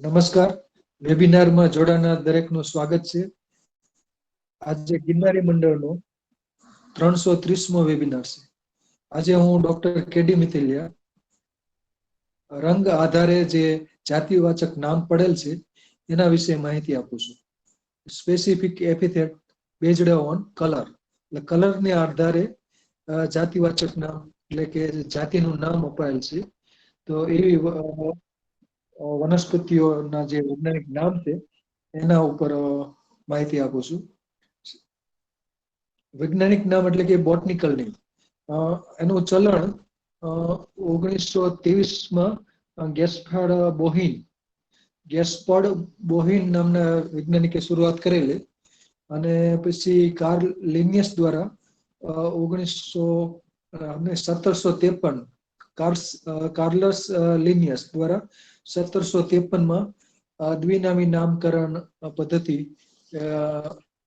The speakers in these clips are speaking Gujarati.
નમસ્કાર. વેબિનારમાં જોડાનાર દરેકનું સ્વાગત છે. આજે ગિરનારી મંડળનો 330મો વેબિનાર છે. આજે હું ડોક્ટર કેડી મિથિલિયા રંગ આધારે જે જાતિવાચક નામ પડેલ છે એના વિશે માહિતી આપું છું. Specific epithet based on colour, એટલે કલરને આધારે જાતિવાચક નામ એટલે કે જાતિનું નામ અપાયેલ છે. તો એવી વનસ્પતિઓના જે વૈજ્ઞાનિક નામ છે એના ઉપર માહિતી આપું છું. વૈજ્ઞાનિક નામ એટલે કે બોટનિકલ નેમ. એનું ચલણ 1923માં ગેસ્પર્ડ બોહિન નામના વૈજ્ઞાનિકે શરૂઆત કરેલી, અને પછી કાર્લ લિનિયસ દ્વારા 1753 કાર્લસ લિનિયસ દ્વારા 1753માં દ્વિનામી નામકરણ પદ્ધતિ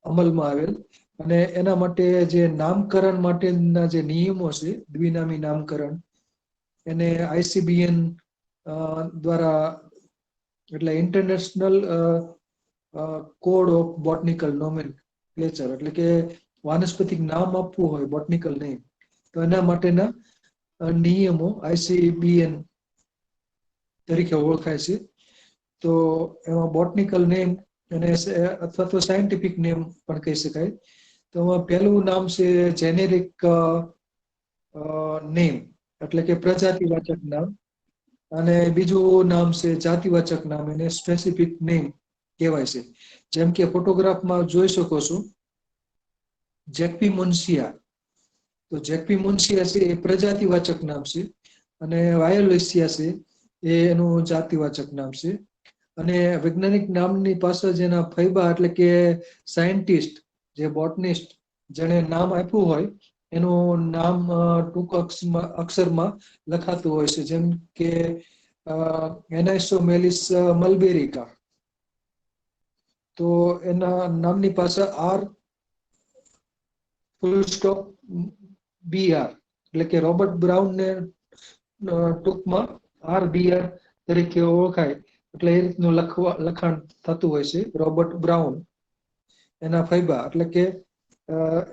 અમલમાં આવેલ. અને એના માટે જે નામકરણ માટેના જે નિયમો છે, દ્વિનામી નામકરણ, એને ICBN દ્વારા, એટલે international code of botanical nomenclature, એટલે કે વાનસ્પતિક નામ આપવું હોય બોટનિકલ નેમ, તો એના માટેના નિયમો ICBN તરીકે ઓળખાય છે. તો એમાં બોટનિકલ નેમ અને અથવા તો સાયન્ટિફિક નેમ પણ કહી શકાય. તો પહેલું નામ છે જેનેરિક નેમ, એટલે કે પ્રજાતિવાચક નામ, અને બીજું નામ છે જાતિવાચક નામ, એને સ્પેસિફિક નેમ કહેવાય છે. જેમ કે ફોટોગ્રાફમાં જોઈ શકો છો જેકપી મુન્સિયા. તો જેકપી મુન્સિયા છે એ પ્રજાતિવાચક નામ છે, અને વાયોલેસિયા છે એ એનું જાતિવાચક નામ છે. અને વૈજ્ઞાનિક નામની પાછળ જેના ફૈબા, એટલે કે સાયન્ટિસ્ટ, જે બોટનિસ્ટ જેને નામ આપ્યું હોય એનું નામ ટૂંક અક્ષરમાં લખાતું હોય છે. જેમ કે એનાઇસોમેલિસ મલબેરિકા, તો એના નામની પાછળ R ફૂલ સ્ટોપ BR, એટલે કે રોબર્ટ બ્રાઉનને ટૂંકમાં RBR તરીકે ઓળખાય, એટલે એ રીતનું લખાણ થતું હોય છે. રોબર્ટ બ્રાઉન એના ફૈબા, એટલે કે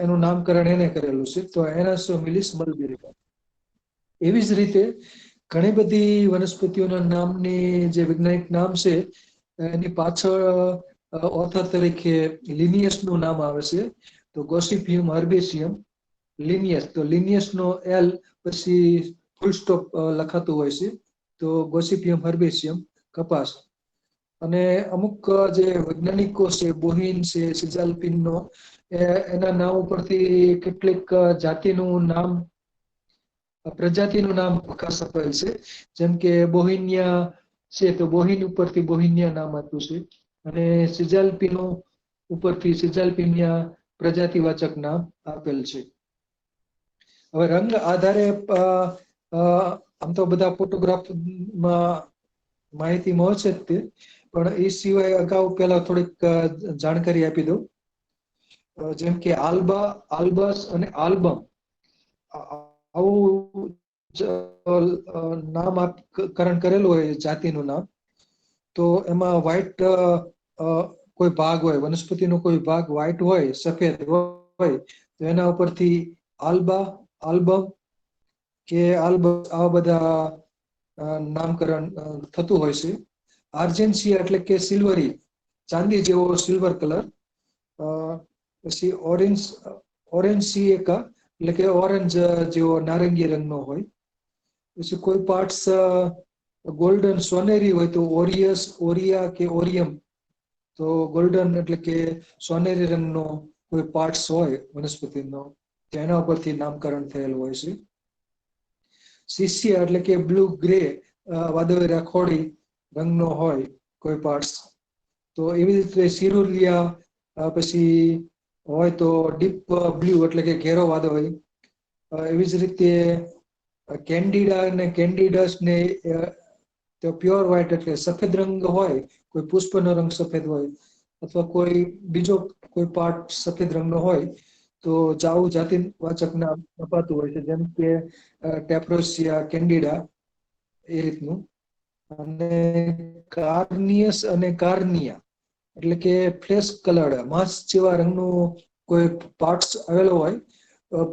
એનું નામકરણ એને કરેલું છે. તો એનાઇસોમેલિસ મલબેરિકા. એવી જ રીતે ઘણી બધી વનસ્પતિઓના નામની જે વૈજ્ઞાનિક નામ છે એની પાછળ ઓથર તરીકે લિનિયસનું નામ આવે છે. તો ગોસિપિયમ હર્બેશિયમ લિનિયસ, તો લિનિયસનો L પછી ફૂલ સ્ટોપ લખાતું હોય છે. તો ગોસિપિયમ હર્બેશિયમ કપાસ. અને અમુક જે વૈજ્ઞાનિકો છે, બોહિન છે, સિઝાલ્પિનનો, એના નામ ઉપરથી કેટલીક જાતિનું નામ, પ્રજાતિનું નામ પ્રકાશ અપાયેલ છે. જેમ કે બોહિનિયા છે, તો બોહિન ઉપરથી બોહિનિયા નામ આપ્યું છે, અને સિઝાલ્પિનો ઉપરથી સિઝાલ્પિનિયા પ્રજાતિવાચક નામ આપેલ છે. હવે રંગ આધારે આમ તો બધા ફોટોગ્રાફમાં માહિતી મળશે જ તે, પણ એ સિવાય અગાઉ પહેલા થોડીક જાણકારી આપી દઉં. જેમ કે આલ્બા, આલ્બસ અને આલ્બમ, આવું નામકરણ કરેલું હોય જાતિનું નામ, તો એમાં વ્હાઈટ કોઈ ભાગ હોય, વનસ્પતિનો કોઈ ભાગ વ્હાઈટ હોય, સફેદ હોય, તો એના ઉપરથી આલ્બા, આલ્બમ કે આલ્બસ, આવા બધા નામકરણ થતું હોય છે. આર્જેન્સિયા એટલે કે સિલ્વરી, ચાંદી જેવો સિલ્વર કલર. પછી ઓરેન્સિએકા એટલે કે ઓરેન્જ જેવો નારંગી રંગનો હોય. પછી કોઈ પાર્ટ્સ ગોલ્ડન સોનેરી હોય તો ઓરિયસ, ઓરિયા કે ઓરિયમ, તો ગોલ્ડન એટલે કે સોનેરી રંગનો કોઈ પાર્ટ્સ હોય વનસ્પતિનો, તેના ઉપરથી નામકરણ થયેલું હોય છે. શિષ્ય એટલે કે બ્લુ ગ્રે, વાદળી રાખોડી રંગનો હોય કોઈ પાર્ટ્સ, તો એવી રીતે સિરુલિયા પછી હોય તો ડીપ બ્લુ એટલે કે ઘેરો વાદળી. એવી જ રીતે કેન્ડિડા અને કેન્ડિડસ ને તો પ્યોર વ્હાઇટ એટલે સફેદ રંગ હોય, કોઈ પુષ્પનો રંગ સફેદ હોય, અથવા કોઈ બીજો કોઈ પાર્ટ સફેદ રંગનો હોય, તો જાવું જાતિવાચક નામ અપાતું હોય છે. જેમ કે ટેપ્રોસિયા, કેન્ડિડા, એ રીતનું. અને કાર્નિયસ અને કાર્નિયા એટલે કે ફ્લેશ કલર્ડ માંસ જેવા રંગનું કોઈ પાર્ટ્સ આવેલો હોય,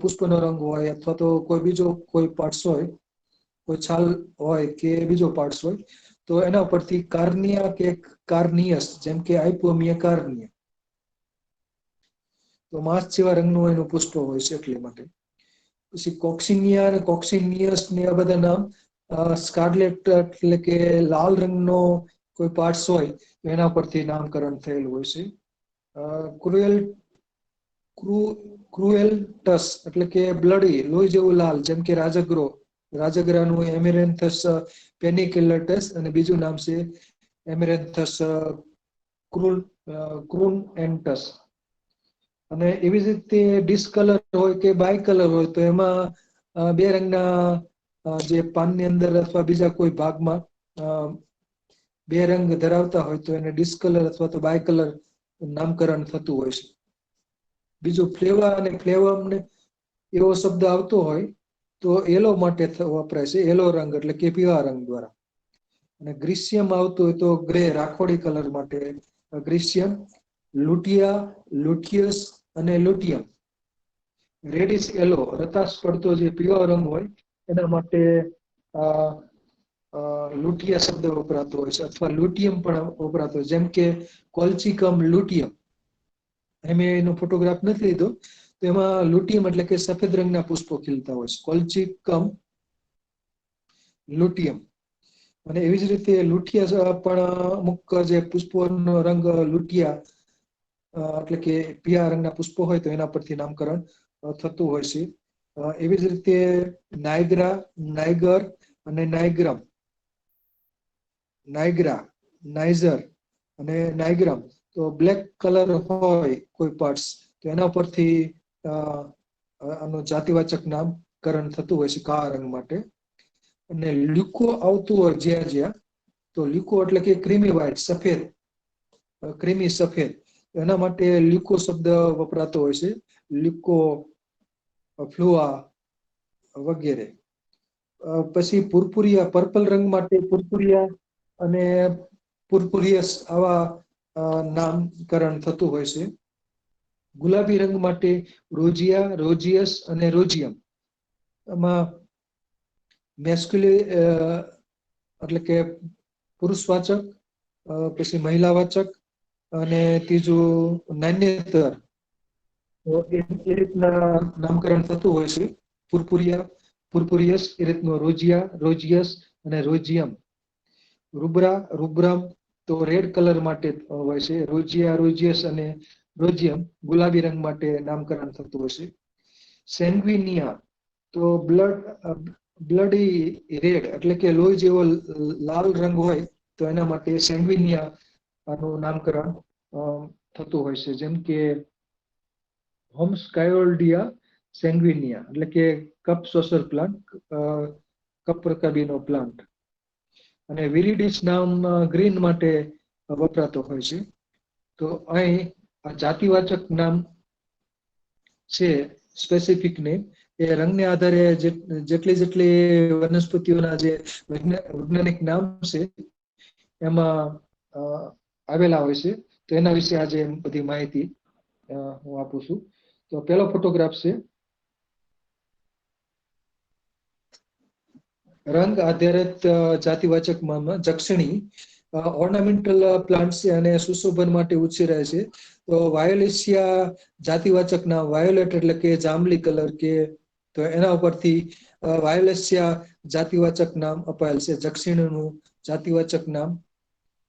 પુષ્પનો રંગ હોય અથવા તો કોઈ બીજો કોઈ પાર્ટ્સ હોય, કોઈ છાલ હોય કે બીજો પાર્ટ્સ હોય, તો એના પરથી કાર્નિયા કે કાર્નિયસ, જેમ કે આઇપોમિયા કાર્નિયા, તો માંસ જેવા રંગનું એનું પુષ્પ હોય છે એટલે માટે. પછી કોક્સિનિયા અને કોક્સિનિયસ ને આ બધા નામ સ્કાર્લેટ એટલે કે લાલ રંગનો કોઈ પાર્ટ્સ હોય એના પરથી નામકરણ થયેલું હોય છે. ક્રુએલ ક્રુએલટસ એટલે કે બ્લડી લોહી જેવું લાલ, જેમ કે રાજગરો, રાજગરાનું એમેરેન્થસ પેનિકેલટસ અને બીજું નામ છે એમેરેન્થસ ક્રુનએન્ટસ. અને એવી જ રીતે ડિસ્કલર હોય કે બાય કલર હોય તો એમાં બે રંગના જે પાનની અંદર અથવા બીજા કોઈ ભાગમાં બે રંગ ધરાવતા હોય તો એને ડિસ્કલર અથવા તો બાય કલર નામકરણ થતું હોય છે. બીજું ફ્લેવા અને ફ્લેવમને એવો શબ્દ આવતો હોય તો એલો માટે વપરાય છે, એલો રંગ એટલે કે પીળા રંગ દ્વારા. અને ગ્રીસિયમ આવતું હોય તો ગ્રે રાખોડી કલર માટે ગ્રીસિયમ, લુટિયા, લુટિયસ અને લુટિયમ. રેડિશ યલો રતાશ પડતો જે પીળો રંગ હોય એના માટે લુટિયા શબ્દ વપરાતો હોય છે, અથવા લુટિયમ પણ વપરાતો હોય, જેમ કે કોલ્ચિકમ લુટિયમ. મેં એનો ફોટોગ્રાફ નથી લીધો, તો એમાં લુટિયમ એટલે કે સફેદ રંગના પુષ્પો ખીલતા હોય છે, કોલ્ચિકમ લુટિયમ. અને એવી જ રીતે લુટિયા પણ અમુક જે પુષ્પોનો રંગ લુટિયા એટલે કે પીળા રંગના પુષ્પો હોય તો એના પરથી નામકરણ થતું હોય છે. એવી જ રીતે નાયગ્રા, નાયગર અને નાયગ્રામ, નાયગ્રા, નાઇઝર અને નાયગ્રામ, તો બ્લેક કલર હોય કોઈ પાર્ટ્સ તો એના પરથી આનું જાતિવાચક નામકરણ થતું હોય છે કાળા રંગ માટે. અને લ્યુકો આવતું હોય જ્યાં જ્યાં, તો લ્યુકો એટલે કે ક્રીમી વ્હાઇટ, સફેદ, ક્રીમી સફેદ, એના માટે લ્યુકો શબ્દ વપરાતો હોય છે, લ્યુકો, ફ્લુઆ વગેરે. પછી પુરપુરિયા, પર્પલ રંગ માટે પુરપુરિયા અને પુરપુરિયસ આવા નામકરણ થતું હોય છે. ગુલાબી રંગ માટે રોજિયા, રોજિયસ અને રોજિયમ. એમાં મેસ્ક્યુલી એટલે કે પુરુષવાચક, પછી મહિલાવાચક અને ત્રીજું નાન્યતર, એ રીતના નામકરણ થતું હોય છે. પુરપુરિયા, પુરપુરિયસ, એ રીતનું રોજિયા, રોજિયસ અને રોજિયમ. રુબ્રા, રુબ્રમ તો રેડ કલર માટે હોય છે, રોજિયા, રોજિયસ અને રોજિયમ ગુલાબી રંગ માટે નામકરણ થતું હોય છે. સેન્ગ્વિનિયા તો બ્લડી રેડ એટલે કે લોહી જેવો લાલ રંગ હોય તો એના માટે સેન્ગ્વિનિયા આનું નામકરણ થતું હોય છે, જેમ કે હોમ્સ્કાયોલ્ડિયા સેન્ગ્વિનિયા એટલે કે કપ સોસર પ્લાન્ટ, કપ રકાબીનો પ્લાન્ટ. અને વિરિડિસ નામ ગ્રીન માટે વપરાતો હોય છે. તો અહીં આ જાતિવાચક નામ છે, સ્પેસિફિક નેમ, એ રંગને આધારે જેટલી જેટલી વનસ્પતિઓના જે વૈજ્ઞાનિક નામ છે એમાં આવેલા હોય છે. તો એના વિશે આજે બધી માહિતી હું આપું છું. તો પેલો ફોટોગ્રાફ છે રંગ આધારિત જાતિવાચકમાં જક્ષણી ઓર્નામેન્ટલ પ્લાન્ટ છે અને સુશોભન માટે ઉછેરાય છે. તો વાયોલેશિયા જાતિવાચક નામ વાયોલેટ એટલે કે જાંબલી કલર, કે તો એના ઉપરથી વાયોલેશિયા જાતિવાચક નામ અપાયેલ છે. જક્ષીણનું જાતિવાચક નામ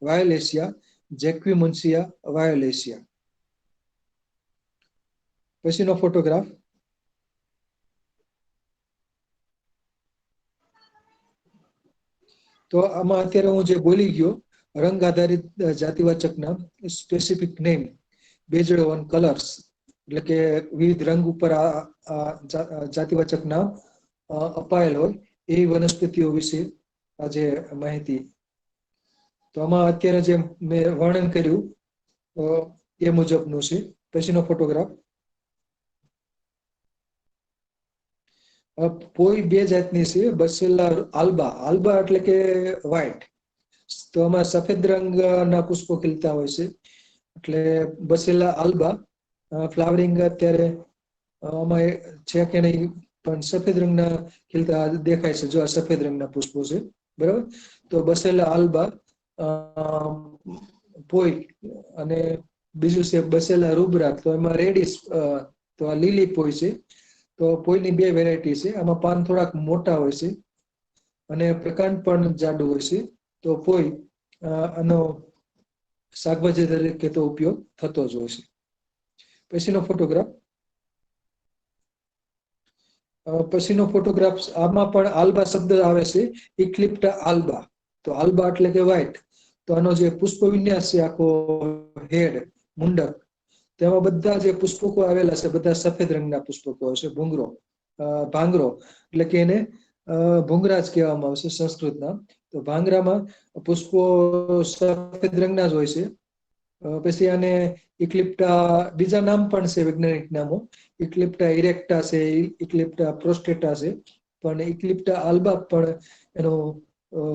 વાયોલેશિયા, જેક્વિમુન્સિયા વાયોલેશિયા. પછીનો ફોટોગ્રાફ તો આમાં અત્યારે હું જે બોલી ગયો રંગ આધારિત જાતિવાચક નામ, specific name based on colours, એટલે કે વિવિધ રંગ ઉપર આ જાતિવાચક નામ અપાયેલ હોય એવી વનસ્પતિઓ વિશે આજે માહિતી. તો આમાં અત્યારે જે મેં વર્ણન કર્યું એ મુજબનું છે. પછીનો ફોટોગ્રાફ પોઈ બે જાતની છે, બસેલા આલ્બા, આલ્બા એટલે કે વ્હાઈટ, તો આમાં સફેદ રંગના પુષ્પો ખીલતા હોય છે. એટલે બસેલા આલ્બા ફ્લાવરિંગ અત્યારે આમાં છે કે નહીં, પણ સફેદ રંગના ખીલતા દેખાય છે. જો આ સફેદ રંગના પુષ્પો છે, બરાબર. તો બસેલા આલ્બા પોઈ, અને બીજું છે બસેલા રૂબરા, તો એમાં રેડિશ, તો આ લીલી પોઈ છે. તો પોઈની બે વેરાયટી છે. આમાં પાન થોડાક મોટા હોય છે અને પ્રકાંડ પણ જાડું હોય છે. તો પોઈ આનો શાકભાજી તરીકે તો ઉપયોગ થતો જ હોય છે. પછીનો ફોટોગ્રાફ. પછીનો ફોટોગ્રાફ, આમાં પણ આલ્બા શબ્દ આવે છે, ઇક્લિપ્ટા આલ્બા. તો આલ્બા એટલે કે વ્હાઈટ. તો આનો જે પુષ્પ વિન્યાસ છે, આખો હેડ, મુંડક, તેમાં બધા જે પુષ્પકો આવેલા છે બધા સફેદ રંગના પુષ્પકો હશે. ભૂંગરો, ભાંગરો એટલે કે એને ભૂંગરાજ કહેવામાં આવશે સંસ્કૃતના. તો ભાંગરામાં પુષ્પો સફેદ રંગના જ હોય છે. પછી આને ઇક્લિપ્ટા, બીજા નામ પણ છે વૈજ્ઞાનિક નામો. ઇક્લિપ્ટા ઇરેક્ટા છે, ઇક્લિપ્ટા પ્રોસ્ટેટા છે, પણ ઇક્લિપ્ટા આલ્બા પણ એનું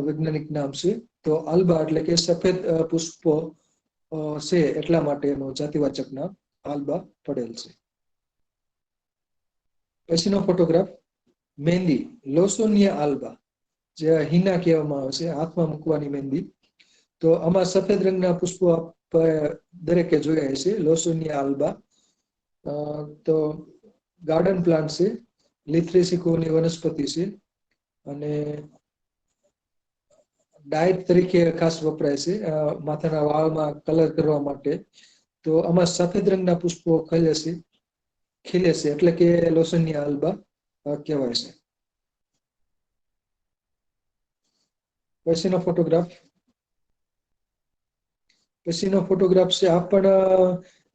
વૈજ્ઞાનિક નામ છે. તો આલ્બા એટલે કે સફેદ પુષ્પો છે, એટલા માટે એનું જાતિવાચક નામ આલ્બા પડેલ છે. પછીનો ફોટોગ્રાફ, મહેંદી, લોસોનિયા આલ્બા, જે હિના કહેવામાં આવે છે, હાથમાં મૂકવાની મહેંદી. તો આમાં સફેદ રંગના પુષ્પો દરેકે જોયા છે, લોસોનિયા આલ્બા. તો ગાર્ડન પ્લાન્ટ છે, લિથ્રેસિકોની વનસ્પતિ છે, અને ડાયટ તરીકે ખાસ વપરાય છે, માથાના વાળમાં કલર કરવા માટે. તો આમાં સફેદ રંગના પુષ્પો ખીલે છે, એટલે કે લોસનિયા આલ્બા કહેવાય છે. પછીનો ફોટોગ્રાફ. પછીનો ફોટોગ્રાફ છે, આ પણ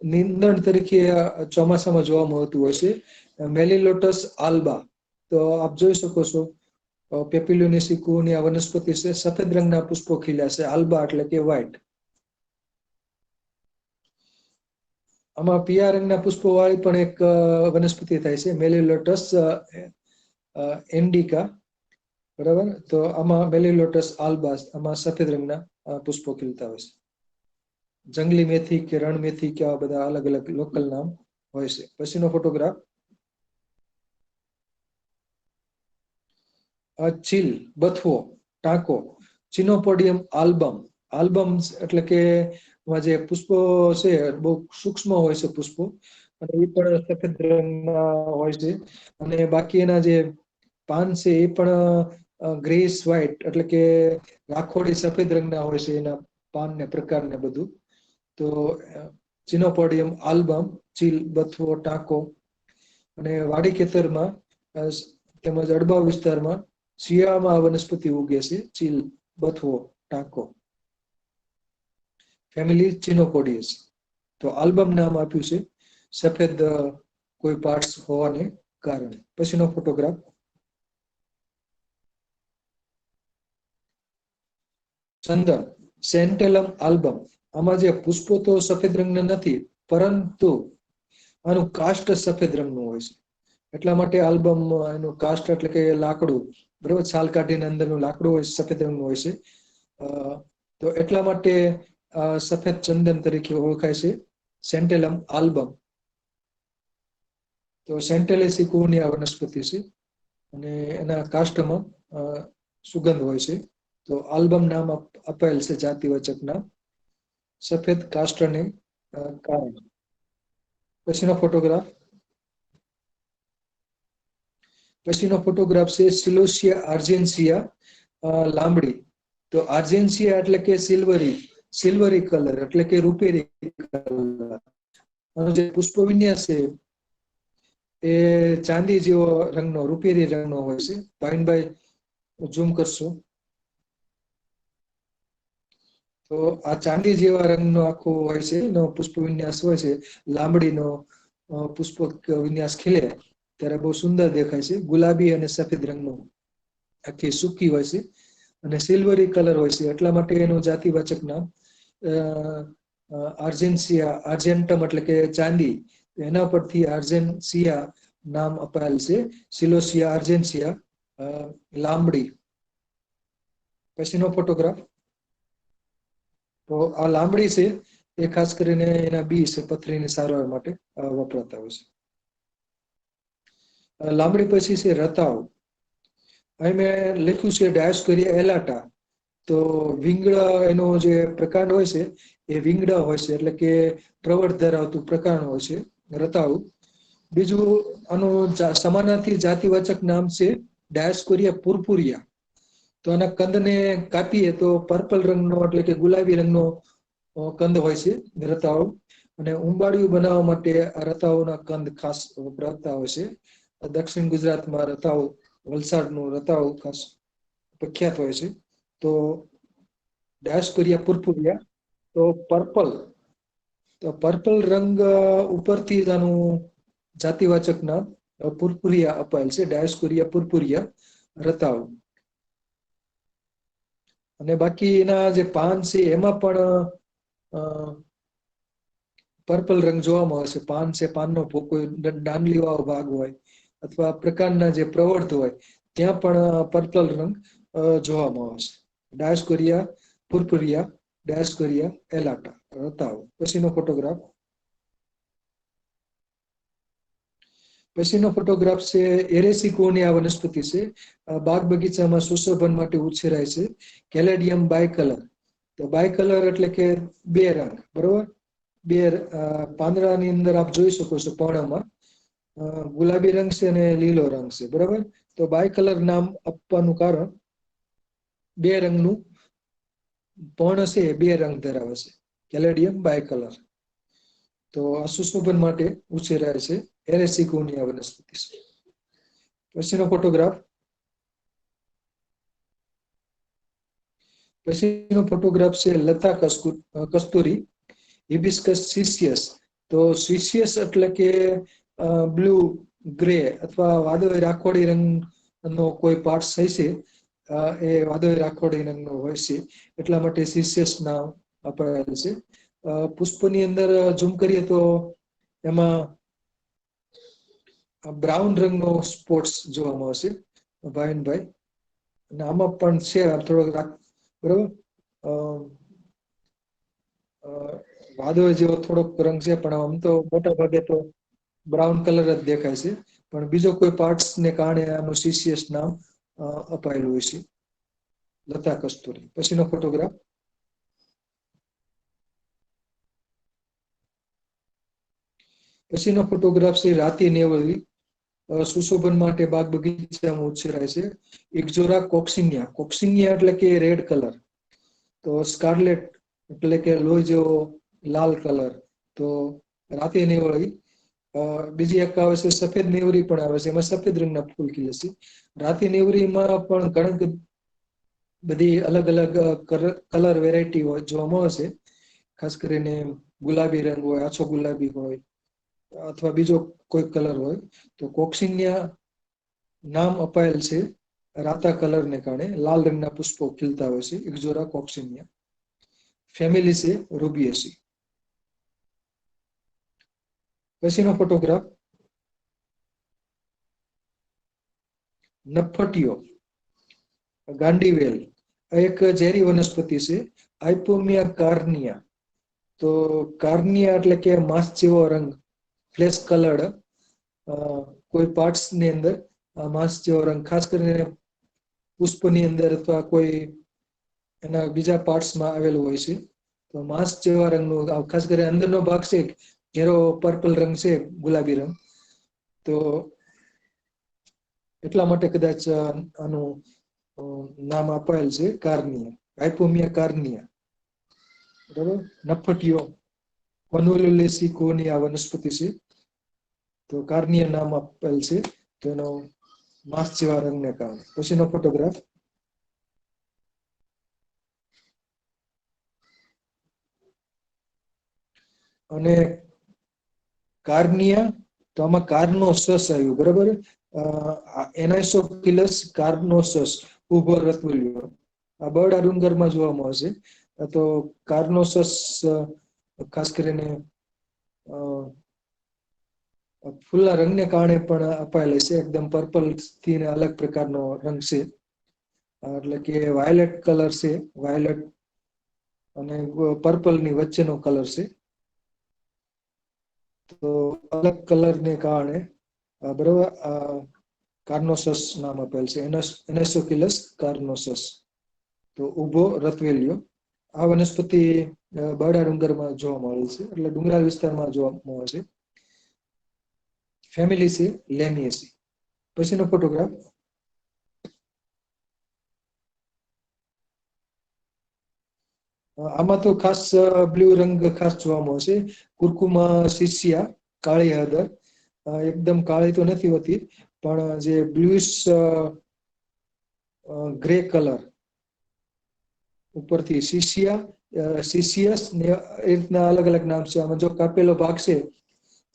નીંદણ તરીકે ચોમાસામાં જોવા મળતું હોય છે, મેલીલોટસ આલ્બા. તો આપ જોઈ શકો છો, પેપિલોની સિકુની આ વનસ્પતિ છે, સફેદ રંગના પુષ્પો ખીલ્યા છે, આલ્બા એટલે કે વ્હાઈટ. આમાં પીળા રંગના પુષ્પો વાળી પણ એક વનસ્પતિ થાય છે, મેલીલોટસ ઇન્ડિકા, બરાબર. તો આમાં મેલીલોટસ આલ્બા, આમાં સફેદ રંગના પુષ્પો ખીલતા હોય છે. જંગલી મેથી કે રણ મેથી કે આવા બધા અલગ અલગ લોકલ નામ હોય છે. પછીનો ફોટોગ્રાફ, ચીલ, બથવો, ટાંકો, ચિનોપોડિયમ આલ્બમ. આલ્બમ એટલે કે જે પુષ્પો છે બહુ સૂક્ષ્મ હોય છે પુષ્પો, અને એ પણ સફેદ રંગના હોય છે. અને બાકી એના જે પાન છે એ પણ ગ્રેસ વ્હાઈટ એટલે કે રાખોડી સફેદ રંગના હોય છે, એના પાન ને પ્રકાર ને બધું. તો ચિનોપોડિયમ આલ્બમ, ચીલ, બથવો, ટાંકો. અને વાડી ખેતરમાં તેમજ અડબા વિસ્તારમાં શિયાળામાં આ વનસ્પતિ ઉગે છે, ચીલ, બથવો, ટાંકો. ફેમિલી ચિનોપોડિયસ. તો આલ્બમ નામ આપ્યું છે સફેદ કોઈ પાર્ટ્સ હોવાને કારણે. પછીનો ફોટોગ્રાફ, ચંદન, સેન્ટેલમ આલ્બમ. આમાં જે પુષ્પો તો સફેદ રંગના નથી, પરંતુ આનું કાસ્ટ સફેદ રંગનું હોય છે. એટલા માટે આલ્બમ, એનું કાસ્ટ એટલે કે લાકડું, બરોબર, છાલ કાઢીને અંદરનું લાકડું હોય સફેદ રંગનું હોય છે. તો એટલા માટે સફેદ ચંદન તરીકે ઓળખાય છે, સેન્ટેલમ આલ્બમ. તો સેન્ટેલેસી કુહની આ વનસ્પતિ છે, અને એના કાસ્ટમાં સુગંધ હોય છે. તો આલ્બમ નામ અપાયેલ છે જાતિવાચક નામ, સફેદ કાસ્ટને કારણે. પછીનો ફોટોગ્રાફ. પછીનો ફોટોગ્રાફ છે સિલોસિયા આર્જેન્સિયા લાંબડી. તો આર્જેન્સિયા એટલે કે સિલ્વરી કલર એટલે કે રૂપેરી કલર. આનો જે પુષ્પ વિન્યાસ છે એ ચાંદી જેવો રંગનો, રૂપેરી રંગનો હોય છે. ભાઈનભાઈ ઝૂમ કરશો તો આ ચાંદી જેવા રંગનો આખો હોય છે, એનો પુષ્પ વિન્યાસ હોય છે. લાંબડીનો પુષ્પ વિન્યાસ ખીલે ત્યારે બહુ સુંદર દેખાય છે. ગુલાબી અને સફેદ રંગનું આખી સૂકી હોય છે, અને સિલ્વરી કલર હોય છે. એટલા માટે એનું જાતિવાચક નામ આર્જેન્સિયા, આર્જેન્ટમ એટલે કે ચાંદી, એના પરથી આર્જેન્સિયા નામ અપાયેલ છે, સિલોસિયા આર્જેન્સિયા લાંબડી. પછીનો ફોટોગ્રાફ. તો આ લાંબડી છે એ ખાસ કરીને એના બી છે પથરીની સારવાર માટે વપરાતા હોય છે. લાંબડી પછી છે રતાવ. અહીં મેં લખ્યું છે ડાયોસ્કોરિયા એલાટા. તો વિંગડા એનો જે પ્રકાંડ હોય છે એ વિંગડા હોય છે, એટલે કે પ્રવર્ત ધરાવતું પ્રકાંડ હોય છે રતાવ. બીજું આનું સમાનાર્થી જાતિવાચક નામ છે ડાયોસ્કોરિયા પુરપુરિયા. તો આના કંદને કાપીએ તો પર્પલ રંગનો એટલે કે ગુલાબી રંગનો કંદ હોય છે રતાવ. અને ઉંબાડિયું બનાવવા માટે આ રતાઓના કંદ ખાસ વપરાતા હોય છે. દક્ષિણ ગુજરાતમાં રતાવ, વલસાડનું રતાવ ખાસ પ્રખ્યાત હોય છે. તો ડાયોસ્કોરિયા પુરપુરિયા. તો પર્પલ રંગ ઉપરથી જ આનું જાતિવાચક નામ પુરપુરિયા અપાયેલ છે, ડાયોસ્કોરિયા પુરપુરિયા રતાવ. અને બાકી એના જે પાન છે એમાં પણ પર્પલ રંગ જોવામાં આવે છે. પાન છે, પાનનો કોઈ ડાંડલી વાળો ભાગ હોય અથવા પ્રકારના જે પ્રવર્ત હોય ત્યાં પણ પર્પલ રંગ જોવામાં આવે છે. ડાયોસ્કોરિયા પુરપુરિયા, ડાયોસ્કોરિયા એલાટા રતાવ. પછીનો ફોટોગ્રાફ. પછીનો ફોટોગ્રાફ છે એરેસિકોની આ વનસ્પતિ છે. બાગ બગીચામાં સુશોભન માટે ઉછેરાય છે. કેલેડિયમ બાયકલર. તો બાયકલર એટલે કે બે રંગ, બરોબર. બે પાંદડાની અંદર આપ જોઈ શકો છો પર્ણમાં ગુલાબી રંગ છે અને લીલો રંગ છે, બરાબર. તો બાયકલર નામ આપવાનું કારણ બે રંગનું પર્ણ છે એ બે રંગ ધરાવે છે. કેલેડિયમ બાયકલર. તો આ સુશોભન માટે ઉછેરાય છે એરેસિકોની આ વનસ્પતિ છે. પછીનો ફોટોગ્રાફ. પછીનો ફોટોગ્રાફ છે લતા કસ્તુરી, હિબિસ્કસ સિસિયસ. તો સિસિયસ એટલે કે બ્લુ ગ્રે અથવા વાદળી રાખોડી રંગનો કોઈ પાર્ટ હોય છે, એ વાદળી રાખોડી રંગનો હોય છે, એટલા માટે સિસિયસ નામ અપાયેલ છે. પુષ્પની અંદર ઝૂમ કરીએ તો એમાં બ્રાઉન રંગનો સ્પોટ્સ જોવામાં આવશે ભાવિનભાઈ. અને આમાં પણ છે થોડોક બરોબર વાદળ જેવો થોડોક રંગ છે, પણ આમ તો મોટા ભાગે તો બ્રાઉન કલર જ દેખાય છે. પણ બીજો કોઈ પાર્ટ્સ ને કારણે આનું સિસિયસ નામ અપાયેલું હોય છે. લતા કસ્તુરી. પછીનો ફોટોગ્રાફ. પછીનો ફોટોગ્રાફ છે રાતી નેવળી. સુશોભન માટે બાગ બગીચામાં ઉછેરાય છે. ઇક્ઝોરા કોક્સિનિયા. કોક્સિનિયા એટલે કે રેડ કલર. તો સ્કાર્લેટ એટલે કે લોહી જેવો લાલ કલર. તો રાતી નેવળી. બીજી એક આવે છે સફેદ નેવરી પણ આવે છે, એમાં સફેદ રંગના ફૂલ ખીલે છે. રાતી નેવરીમાં પણ ઘણી બધી અલગ અલગ કલર વેરાયટી જોવામાં આવે છે. ખાસ કરીને ગુલાબી રંગ હોય, આછો ગુલાબી હોય અથવા બીજો કોઈ કલર હોય. તો કોક્સિનિયા નામ અપાયેલ છે રાતા કલરને કારણે. લાલ રંગના પુષ્પો ખીલતા હોય છે. ઇક્ઝોરા કોક્સિનિયા. ફેમિલી છે રૂબિએસી. પછીનો ફોટોગ્રાફ. નફ્ફટીઓ, ગાંડીવેલ. એક ઝેરી વનસ્પતિ છે, આઇપોમિયા કાર્નિયા. તો કાર્નિયા એટલે કે માંસ જેવો રંગ, ફ્લેશ કલર્ડ કોઈ પાર્ટ્સ ની અંદર માંસ જેવો રંગ, ખાસ કરીને પુષ્પની અંદર અથવા કોઈ એના બીજા પાર્ટ્સમાં આવેલું હોય છે. તો માંસ જેવા રંગનું, ખાસ કરીને અંદરનો ભાગ છે ઘેરો પર્પલ રંગ છે, ગુલાબી રંગ. તો એટલા માટે કદાચ આનું નામ અપાયેલ છે કાર્નિયા, આઇપોમિયા કાર્નિયા. બરાબર. નફ્ફટીઓ કોની આ વનસ્પતિ છે. તો કાર્નિયા નામ આપેલ છે તેનો માંસ જેવા રંગને કારણે. પછીનો ફોટોગ્રાફ. અને કાર્નિયા, તો આમાં કાર્નોસસ આવ્યું, બરાબર. એનાઇસોફિલસ કાર્નોસસ, ઉભો રતવલિયો. આ બરડા ડુંગરમાં જોવામાં આવશે. તો કાર્નોસસ ખાસ કરીને ફૂલના રંગને કારણે પણ અપાયેલ છે. એકદમ પર્પલ થી અલગ પ્રકારનો રંગ છે, એટલે કે વાયોલેટ કલર છે. વાયોલેટ અને પર્પલ ની વચ્ચેનો કલર છે. તો અલગ કલર ને કારણે બરોબર કાર્નોસસ નામ આપેલ છે, એનેસોફિલસ કાર્નોસસ. તો ઉભો રતવેલિયો. આ વનસ્પતિ બરડા ડુંગરમાં જોવા મળે છે, એટલે ડુંગરાળ વિસ્તારમાં જોવા મળે છે. ફેમિલી છે લેમિએસી. પછીનો ફોટોગ્રાફ. આમાં તો ખાસ બ્લુ રંગ ખાસ જોવા મળશે. કુરકુમા સિસિયા, કાળી હળદર. એકદમ કાળી તો નથી હોતી, પણ જે બ્લુઇશ ગ્રે કલર ઉપરથી સીસિયસ ને એ રીતના અલગ અલગ નામ છે. આમાં જો કાપેલો ભાગ છે,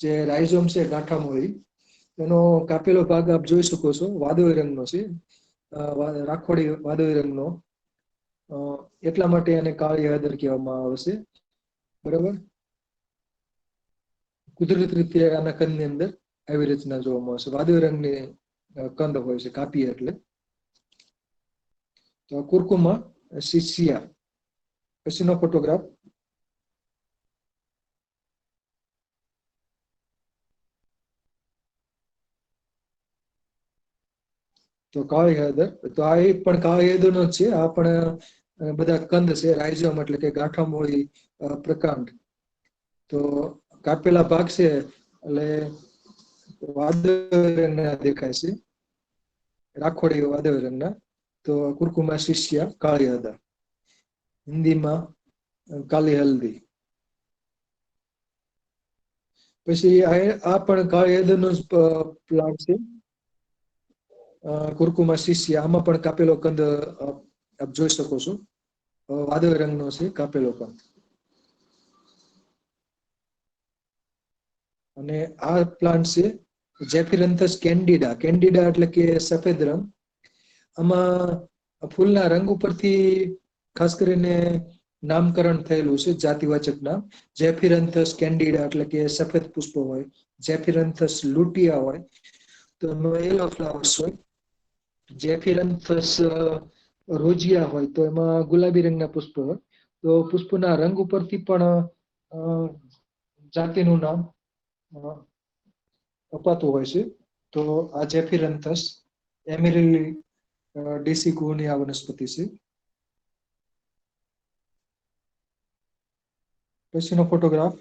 જે રાઇઝોમ છે ગાંઠામૂળી, એનો કાપેલો ભાગ આપ જોઈ શકો છો, વાદળી રંગનો છે. રાખોડી વાદળી રંગનો. એટલા માટે એને કાળી હળદર કહેવામાં આવે છે. બરાબર. કુદરતી રીતે આના કંદની અંદર આવી રીતના જોવા મળશે. વાદળી રંગની કંદ હોય છે કાપીએ એટલે. તો કુરકુમા સિસિયા. પછીનો ફોટોગ્રાફ. તો કાળી હળદર, તો આ એક પણ કાળી હળદર નો છે. આ પણ બધા કંદ છે, રાઇઝોમ એટલે કે ગાંઠામૂળી પ્રકાંડ. તો કાપેલા ભાગ છે એટલે વાદળી રંગના દેખાય છે, રાખોડી વાદળી રંગના. તો કુરકુમા સિસિયા, કાળી હળદર, હિન્દીમાં કાલી હલ્દી. પછી આ પણ કાળી હળદર નો પ્લાન્ટ છે, કુરકુમા સિસિયા. આમાં પણ કાપેલો કંદ આપ જોઈ શકો છો, વાદળી રંગનો છે કાપેલો કંદ. અને આ પ્લાન્ટ છે જેફિરન્થસ કેન્ડિડા. કેન્ડિડા એટલે કે સફેદ રંગ. આમાં ફૂલના રંગ ઉપરથી ખાસ કરીને નામકરણ થયેલું છે, જાતિવાચક નામ. જેફિરન્થસ કેન્ડિડા એટલે કે સફેદ પુષ્પો હોય. જેફિરન્થસ લુટિયા હોય તો એમાં યલો ફ્લાવર્સ હોય. જેફિરન્થસ રોજિયા હોય તો એમાં ગુલાબી રંગના પુષ્પ હોય. તો પુષ્પના રંગ ઉપરથી પણ જાતિનું નામ અપાતું હોય છે. તો આ જેફિરન્થસ એમિરિલી ડેસિકોની આ વનસ્પતિ છે. પછીનો ફોટોગ્રાફ.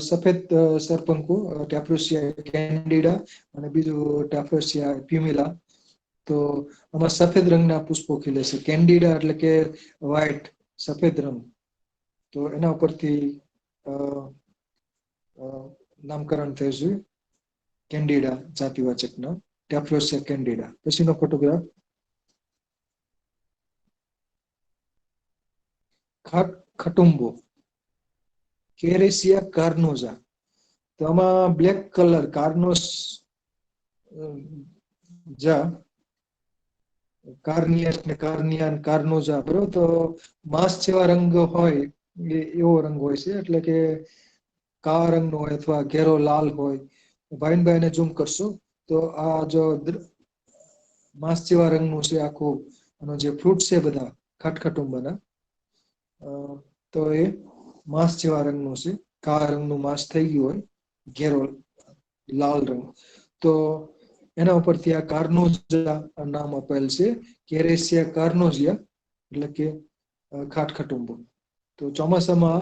સફેદ સરપંખુ ટેફ્રુસિયા કેન્ડિડા અને બીજું ટેફ્રુસિયા પ્યુમિલા. તો આમાં સફેદ રંગના પુષ્પો ખીલે છે. કેન્ડિડા એટલે કે વ્હાઈટ, સફેદ રંગ. તો એના ઉપરથી નામકરણ થયું છે કેન્ડિડા જાતિવાચક નામ, ટેફ્રોસિયા કેન્ડિડા. પછીનો ફોટોગ્રાફ. ખટુંબો કેરેસિયા કાર્નોઝા. તો આમાં બ્લેક કલર કાર્નોસ જા કાર્નિયસ ને કાર્નિયાન કાર્નોઝા, બરોબર. તો માંસ જેવા રંગ હોય એવો રંગ હોય છે, એટલે કે કાળા રંગનો હોય અથવા ઘેરો લાલ હોય. ભાવિનભાઈને ઝૂમ કરશો તો આ જો માંસ જેવા રંગનું છે આખું. અને જે ફ્રૂટ છે બધા ખટખટુંબાના, તો એ માંસ જેવા રંગનું છે. કાળા રંગનું માંસ થઈ ગયું હોય, ઘેરો લાલ રંગ. તો એના ઉપરથી આ કાર્નોઝા નામ આપેલ છે, કેરેસિયા કાર્નોઝિયા, એટલે કે ખાટખટુંબો. તો ચોમાસામાં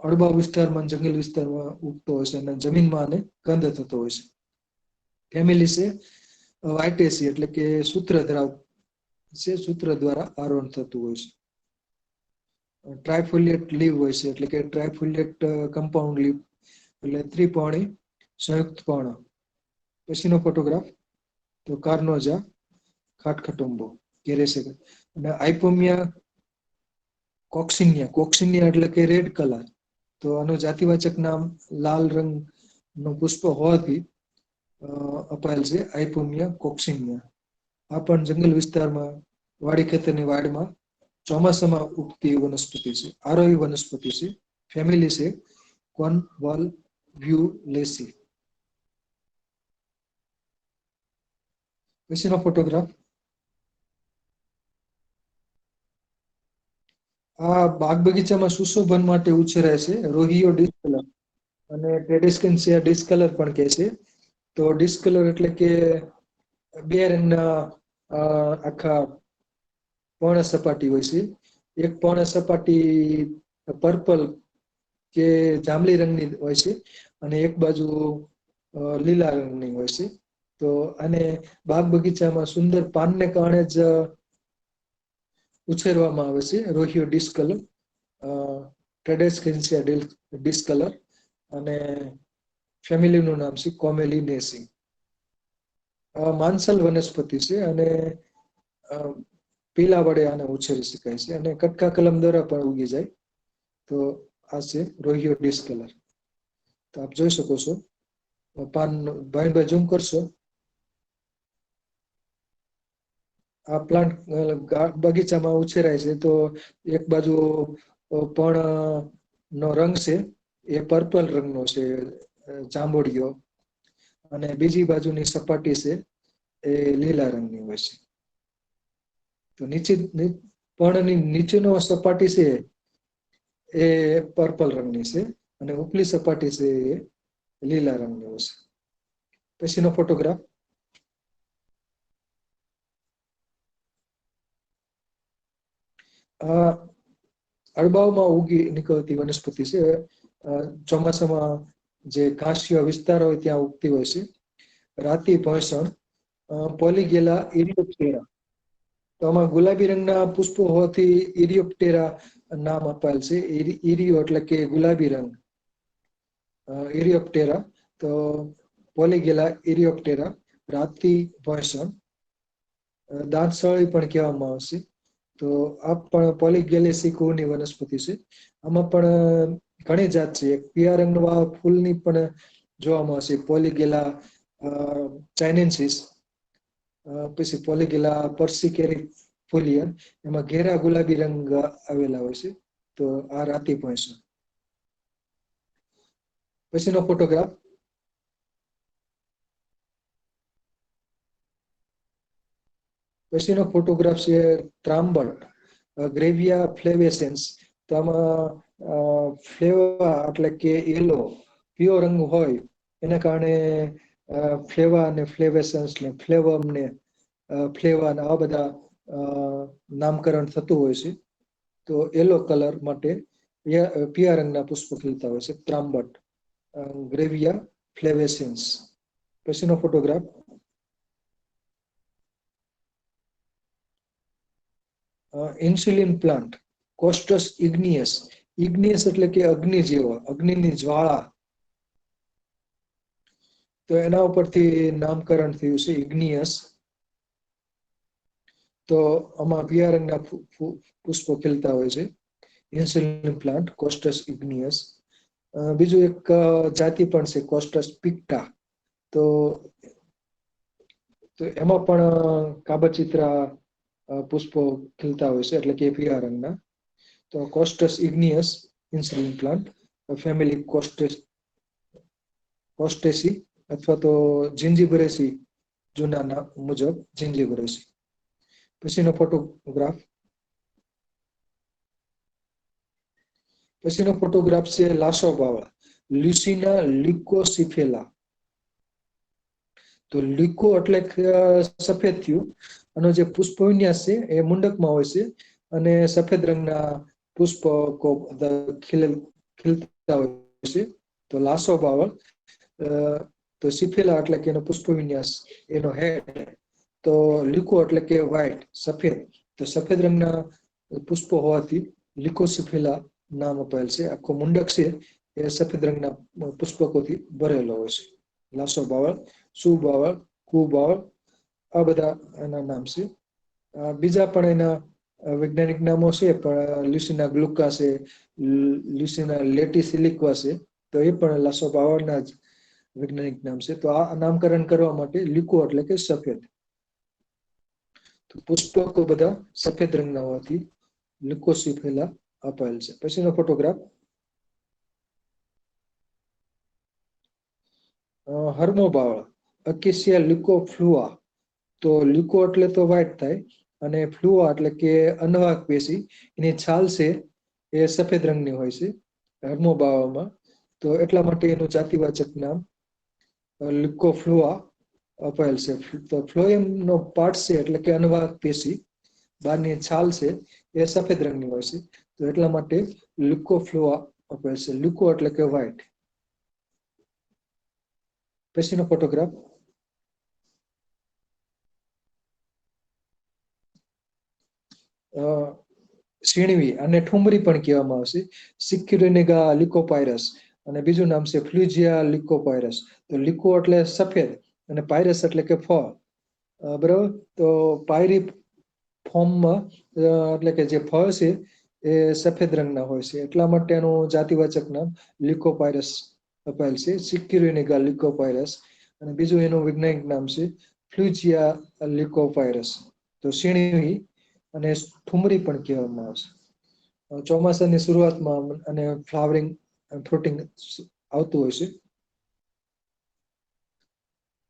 અડબા વિસ્તારમાં, જંગલ વિસ્તારમાં ઉગતો હોય છે અને જમીનમાં આને કંદ થતો હોય છે. ફેમિલી છે વાઇટેસી એટલે કે સૂત્રધરાવ છે, સૂત્ર દ્વારા આરોહણ થતું હોય છે. ટ્રાયફોલિયેટ લીવ હોય છે, એટલે કે ટ્રાયફોલિયેટ કમ્પાઉન્ડ લીવ, એટલે ત્રિપર્ણી સંયુક્ત પર્ણ. પછીનો ફોટોગ્રાફ. તો કાર્નોઝા ખાટખટુંબો કેરેસિયા. અને આઇપોમિયા કોક્સિનિયા. કોક્સિનિયા એટલે કે રેડ કલર. તો આનું જાતિવાચક નામ લાલ રંગ નું પુષ્પ હોવાથી અપાયેલ છે આઇપોમિયા કોક્સિનિયા. આ પણ જંગલ વિસ્તારમાં, વાડી ખેતરની વાડમાં ચોમાસામાં ઉગતી વનસ્પતિ છે. આરોહી વનસ્પતિ છે. ફેમિલી છે કોન્વોલ્વ્યુલેસી. પછીનો ફોટોગ્રાફ. આ બાગ બગીચામાં સુશોભન માટે ઉછેરાય છે રોહિયો ડિસ્કલર અને ટેરેસ્કેન્સિયા ડિસ્કલર પણ કહે છે. તો ડિસ્કલર એટલે કે બે રંગના આખા પર્ણ સપાટી હોય છે. એક પર્ણ સપાટી પર્પલ કે જાંબલી રંગની હોય છે અને એક બાજુ લીલા રંગની હોય છે. તો આને બાગ બગીચામાં સુંદર પાનને કારણે જ ઉછેરવામાં આવે છે રોહિયો ડિસ્કલર, ટ્રેડેસ્કેન્સિયા ડિસ્કલર અને ફેમિલીનું નામ છે કોમેલિનેસી. માંસલ વનસ્પતિ છે અને પીલા વડે આને ઉછેરી શકાય છે અને કટકા કલમ દ્વારા પણ ઉગી જાય. તો આ છે રોહિયો ડિસ્કલર. તો આપ જોઈ શકો છો પાન ભાઈ ઝૂમ કરશો. આ પ્લાન્ટ બગીચામાં ઉછેરાય છે. તો એક બાજુ પણ નો રંગ છે એ પર્પલ રંગનો છે, જાંબુડિયો, અને બીજી બાજુની સપાટી છે એ લીલા રંગની હોય છે. તો પર્ણની નીચેનો સપાટી છે એ પર્પલ રંગની છે અને ઉપલી સપાટી છે એ લીલા રંગની હોય છે. પછીનો ફોટોગ્રાફ. આ અડબાઓમાં ઉગી નીકળતી વનસ્પતિ છે. ચોમાસામાં જે ઘાસિયા વિસ્તાર હોય ત્યાં ઉગતી હોય છે. રાતી ભોયસણ, પોલીગેલા ઇરિયોપ્ટેરા. તો આમાં ગુલાબી રંગના પુષ્પો હોવાથી ઇરિયોપ્ટેરા નામ અપાયેલ છે. ઇરિયો એટલે કે ગુલાબી રંગ, ઇરિયોપ્ટેરા. તો પોલીગેલા ઇરિયોપ્ટેરા, રાતી ભોયસણ, દાંતસળી પણ કહેવામાં આવશે. તો આ પણ પોલીગેલેસી કુળની વનસ્પતિ છે. આમાં પણ ઘણી જાત છે. એક પીળા રંગના ફૂલની પણ જોવા મળશે, પોલીગેલા ચાઇનેન્સિસ. પછી પોલીગેલા પર્સિકેરીફોલિયા, એમાં ઘેરા ગુલાબી રંગ આવેલા હોય છે. તો આ રાતી ભોયસણ. પછીનો ફોટોગ્રાફ. પછીનો ફોટોગ્રાફ છે ત્રાંબડ, ગ્રેવિયા ફ્લેવેસેન્સ. તો આમાં ફ્લેવા એટલે કે યલો પીળો રંગ હોય એના કારણે ફ્લેવા અને ફ્લેવેસન્સ ને ફ્લેવમ ને ફ્લેવા આવા બધા નામકરણ થતું હોય છે. તો યલો કલર માટે પીળા રંગના પુષ્પો ખીલતા હોય છે, ત્રાંબડ, ગ્રેવિયા ફ્લેવેસેન્સ. પછીનો photograph. Insulin plant, Costus igneus. Igneus એટલે કે અગ્નિ જેવો, અગ્નિની જ્વાળા. તો એના ઉપરથી નામકરણ થયું છે ઇગ્નિયસ. તો આમાં પીળા રંગના પુષ્પો ખીલતા હોય છે. Insulin plant, Costus igneus. બીજું એક જાતિ પણ છે કોસ્ટસ પિક્ટા. તો એમાં પણ કાબરચિત્રા પુષ્પો ખીલતા હોય છે, એટલે કે પીળા રંગના. તો કોસ્ટસ ઇગ્નિયસ ઇન્સ્યુલિન પ્લાન્ટ, ફેમિલી કોસ્ટેસી અથવા તો જિંજીબરેસી જૂના નામ મુજબ જિંજીબરેસી. પછીનો ફોટોગ્રાફ. પછીનો ફોટોગ્રાફ છે લાસોબાવા, લ્યુસિના લિકોસિફેલા. તો લીકો એટલે સફેદ થયું. આનો જે પુષ્પ વિન્યાસ છે એ મુંડકમાં હોય છે અને સફેદ રંગના પુષ્પ ખીલતા હોય છે. તો લાસો બાવળ. તો સિફેલા એટલે કે એનો પુષ્પ વિન્યાસ, એનો હેડ. તો લીકો એટલે કે વ્હાઈટ, સફેદ. તો સફેદ રંગના પુષ્પો હોવાથી લિકોસિફેલા નામ અપાયેલ છે. આખો મુંડક છે એ સફેદ રંગના પુષ્પકોથી ભરેલો હોય છે. લાસો બાવળ, સુબાવળ, કુબાવળ, આ બધા એના નામ છે. બીજા પણ એના વૈજ્ઞાનિક નામો છે, પણ લ્યુસિના ગ્લુકા છે, લ્યુસિના લેટિસિલિક્વા છે. તો એ પણ લાસો બાવળના જ વૈજ્ઞાનિક નામ છે. તો આ નામકરણ કરવા માટે લિકો એટલે કે સફેદ. તો પુષ્પકો બધા સફેદ રંગના હોવાથી લિકોસિફેલા અપાયેલ છે. પછીનો ફોટોગ્રાફ. હર્મોબાવળ, અકેસિયા લિકોફ્લુઆ. તો લિકો એટલે તો વ્હાઈટ થાય અને ફ્લુઆ એટલે કે અનવાક પેશી. એની છાલ છે એ સફેદ રંગની હોય છે હર્મોબાવામાં. તો એટલા માટે એનું જાતિવાચક નામ લ્યુકોફ્લુઆ અપાયેલ છે. તો ફ્લોએમ નો પાર્ટ છે એટલે કે અનુવાહક પેશી, બહારની છાલ છે એ સફેદ રંગની હોય છે. તો એટલા માટે લ્યુકોફ્લુઆ અપાયેલ છે. લ્યુકો એટલે કે વ્હાઇટ. પછીનો ફોટોગ્રાફ. શીણવી અને ઠુમરી પણ કહેવામાં આવશે. સિક્યુરિનેગા લિકોપાયરસ અને બીજું નામ છે ફ્લુજિયા લિકોપાયરસ. તો લિકો એટલે સફેદ અને પાયરસ એટલે કે ફળ. બરાબર. તો પાયરી ફોર્મમાં એટલે કે જે ફળ છે એ સફેદ રંગના હોય છે. એટલા માટે એનું જાતિવાચક નામ લિકોપાયરસ અપાયેલ છે. સિક્યુરિનેગા લિકોપાયરસ. અને બીજું એનું વૈજ્ઞાનિક નામ છે ફ્લુજિયા લિકોપાયરસ. તો શીણવી અને ઠુમરી પણ કહેવામાં આવશે. ચોમાસાની શરૂઆતમાં અને ફ્લાવરિંગ ફ્રૂટિંગ આવતું હોય છે.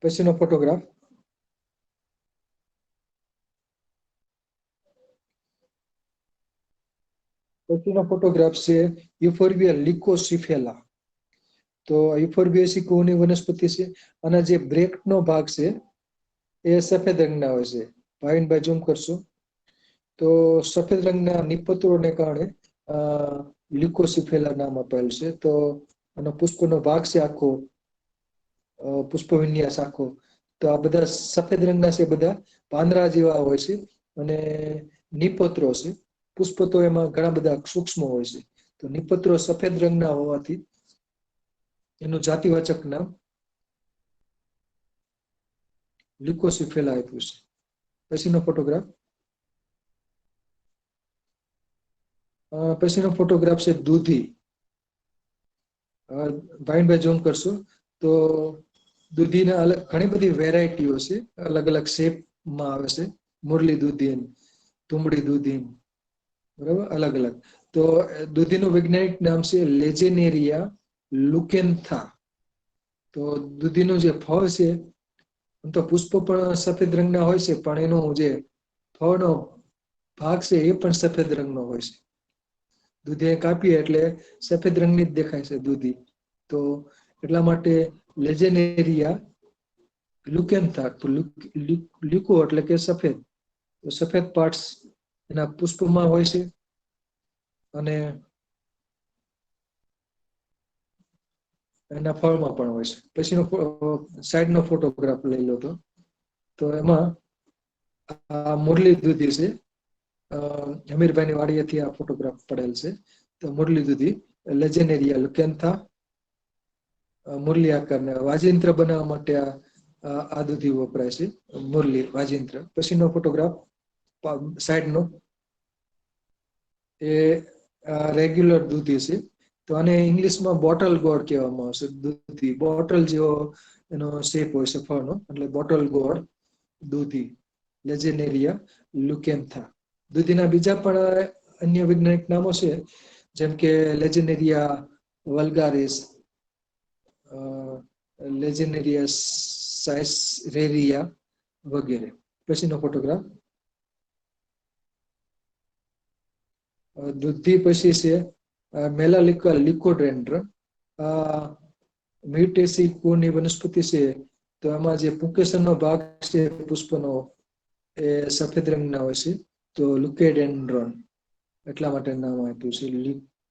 પછીનો ફોટોગ્રાફ. પછીનો ફોટોગ્રાફ છે યુફોર્બિયા લિકોસિફેલા. તો યુફોર્બિયાસી કુહની વનસ્પતિ છે અને જે બ્રેકનો ભાગ છે એ સફેદ રંગના હોય છે. ભાવિનભાઈ ઝૂમ કરશો તો સફેદ રંગના નિપત્રોને કારણે લ્યુકોસિફેલા નામ અપાયેલ છે. તો આનો પુષ્પનો ભાગ છે આખો, પુષ્પ વિન્યાસ આખો, તો આ બધા સફેદ રંગના છે. બધા પાંદડા જેવા હોય છે અને નિપત્રો છે. પુષ્પ તો એમાં ઘણા બધા સૂક્ષ્મ હોય છે. તો નિપત્રો સફેદ રંગના હોવાથી એનું જાતિવાચક નામ લ્યુકોસિફેલા આપ્યું છે. પછીનો ફોટોગ્રાફ. પછીનો ફોટોગ્રાફ છે દૂધી. ભાઈનભાઈ ઝૂમ કરશો તો દૂધીના ઘણી બધી વેરાયટીઓ છે. અલગ અલગ શેપમાં આવે છે. મુરલી દૂધી, તુંબડી દૂધી, બરાબર, અલગ અલગ. તો દૂધીનું વૈજ્ઞાનિક નામ છે લેજેનેરિયા લુકેન્થા. તો દૂધીનું જે ફળ છે, તો પુષ્પ પણ સફેદ રંગના હોય છે, પણ એનો જે ફળનો ભાગ છે એ પણ સફેદ રંગનો હોય છે. દૂધી કાપીએ એટલે સફેદ રંગની જ દેખાય છે દૂધી. તો એટલા માટે લેજેનેરિયા લુકેન્થા, લ્યુકો એટલે કે સફેદ. તો સફેદ પાર્ટ્સ એના પુષ્પમાં હોય છે અને એના ફળમાં પણ હોય છે. પછીનો સાઈડનો ફોટોગ્રાફ લઈ લો તો એમાં આ મુરલી દૂધી છે. હમીરભાઈની વાડીએથી આ ફોટોગ્રાફ પડેલ છે. તો મુરલી દૂધી લેજેનેરિયા લુકેન્થા, મુરલી આકારને વાજિંત્ર બનાવવા માટે આ દૂધી વપરાય છે. મુરલી વાજિંત્ર. પછીનો ફોટોગ્રાફ સાઈડનો એ રેગ્યુલર દૂધી છે. તો આને ઇંગ્લિશમાં બોટલ ગોળ કહેવામાં આવશે. દૂધી બોટલ જેવો એનો શેપ હોય છે ફળનો, એટલે બોટલ ગોળ દૂધી, લેજેનેરિયા લુકેન્થા. દૂધીના બીજા પણ અન્ય વૈજ્ઞાનિક નામો છે, જેમ કે લેજેનેરિયા વલ્ગારિસ, લેજેનેરિયા સાયસરેરિયા વગેરે. પછીનો ફોટોગ્રાફ. દૂધી પછી છે મેલાલિકા લિકોડેન્ડ્રન. મ્યુટેસી કુળની વનસ્પતિ છે. તો એમાં જે પુંકેસરનો ભાગ છે પુષ્પનો એ સફેદ રંગના હોય છે. તો લુકેડેન્ડ્રોન એટલા માટે નામ આપ્યું છે.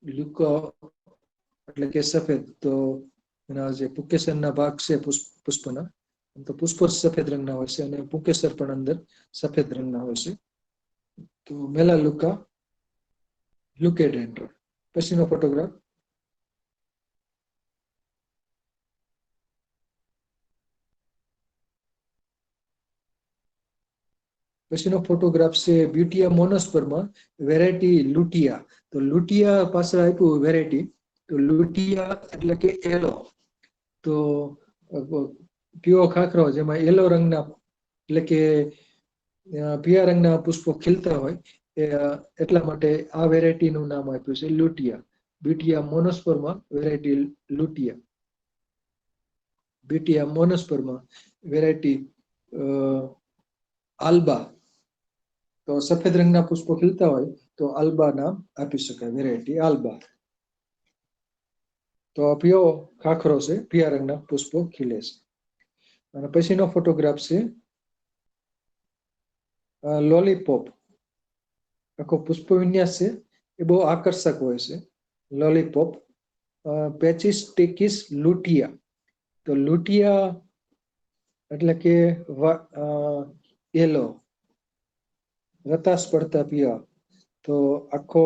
લ્યુકો એટલે કે સફેદ. તો એના જે પુંકેસરના ભાગ છે પુષ્પના, તો પુષ્પો સફેદ રંગના હોય છે અને પુંકેસર પણ અંદર સફેદ રંગના હોય છે. તો મેલાલુકા લ્યુકેડેન્ડ્રોન. પછીનો ફોટોગ્રાફ. પછીનો ફોટોગ્રાફ છે બ્યુટિયા મોનોસ્પર્મા વેરાયટી લુટિયા. તો લુટિયા પાછળ આપ્યું વેરાયટી. તો લુટિયા એટલે કે એલો. તો પીળો ખાખરો જેમાં યલો રંગના એટલે કે પીળા રંગના પુષ્પો ખીલતા હોય, એટલા માટે આ વેરાયટીનું નામ આપ્યું છે લુટિયા. બ્યુટિયા મોનોસ્પર્મા વેરાયટી લુટિયા. બ્યુટિયા મોનોસ્પર્મા વેરાયટી આલ્બા. તો સફેદ રંગના પુષ્પો ખીલતા હોય તો આલ્બા નામ આપી શકાય, વેરાયટી આલ્બા. તો પીળો ખાખરો છે, પીળા રંગના પુષ્પો ખીલે છે. અને પછીનો ફોટોગ્રાફ છે લોલીપોપ. આખો પુષ્પ વિન્યાસ છે એ બહુ આકર્ષક હોય છે. લોલીપોપ. પેચિસ ટેકિસ લુટિયા. તો લુટિયા એટલે કે યેલો, રતાશ પડતા પીળા. તો આખો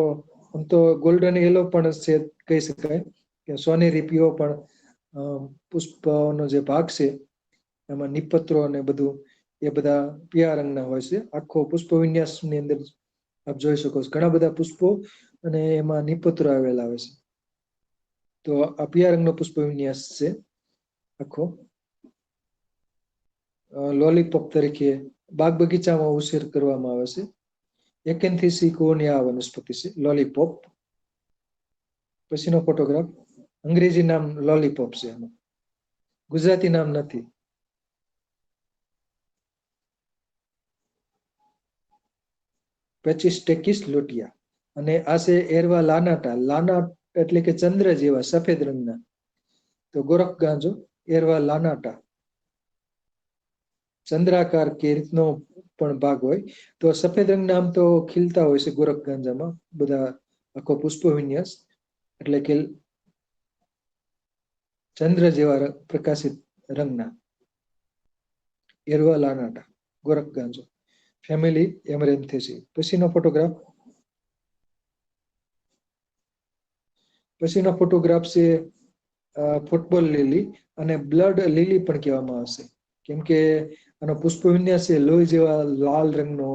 આમ તો ગોલ્ડન યેલો પણ છે કહી શકાય, કે સોનેરી પીળો પણ પુષ્પનો જે ભાગ છે એમાં નિપત્રો અને બધું એ બધા પીળા રંગના હોય છે. આખો પુષ્પ વિન્યાસની અંદર આપ જોઈ શકો છો ઘણા બધા પુષ્પો અને એમાં નિપત્રો આવેલા હોય છે. તો આ પીળા રંગનો પુષ્પ વિન્યાસ છે આખો. લોલીપોપ તરીકે બાગ બગીચામાં ઉછેર કરવામાં આવે છે. એકેન્થીસી કોનિયા વનસ્પતિ છે લોલીપોપ. પછીનો ફોટોગ્રાફ, અંગ્રેજી નામ લોલીપોપ છે, એનું ગુજરાતી નામ નથી. પેચિસ ટેકિસ લુટિયા. અને આ છે એરવા લાનાટા. લાનાટ એટલે કે ચંદ્ર જેવા સફેદ રંગના. તો ગોરખ ગાંજો એરવા લાનાટા, ચંદ્રાકાર કે રીતનો પણ ભાગ હોય. તો સફેદ રંગના આમ તો ખીલતા હોય છે ગોરખ ગાંજામાં બધા આખો પુષ્પ વિન્યાસ, એટલે કે ચંદ્ર જેવા પ્રકાશિત રંગના. એરવા લાનાટા, ગોરખ ગાંજો, ફેમિલી એમરેન્થેસી. પછીનો ફોટોગ્રાફ, પછીનો ફોટોગ્રાફ છે ફૂટબોલ લીલી, અને બ્લડ લીલી પણ કહેવામાં આવશે, કેમ કે આનો પુષ્પ વિન્યાસ છે લોહી જેવા લાલ રંગનો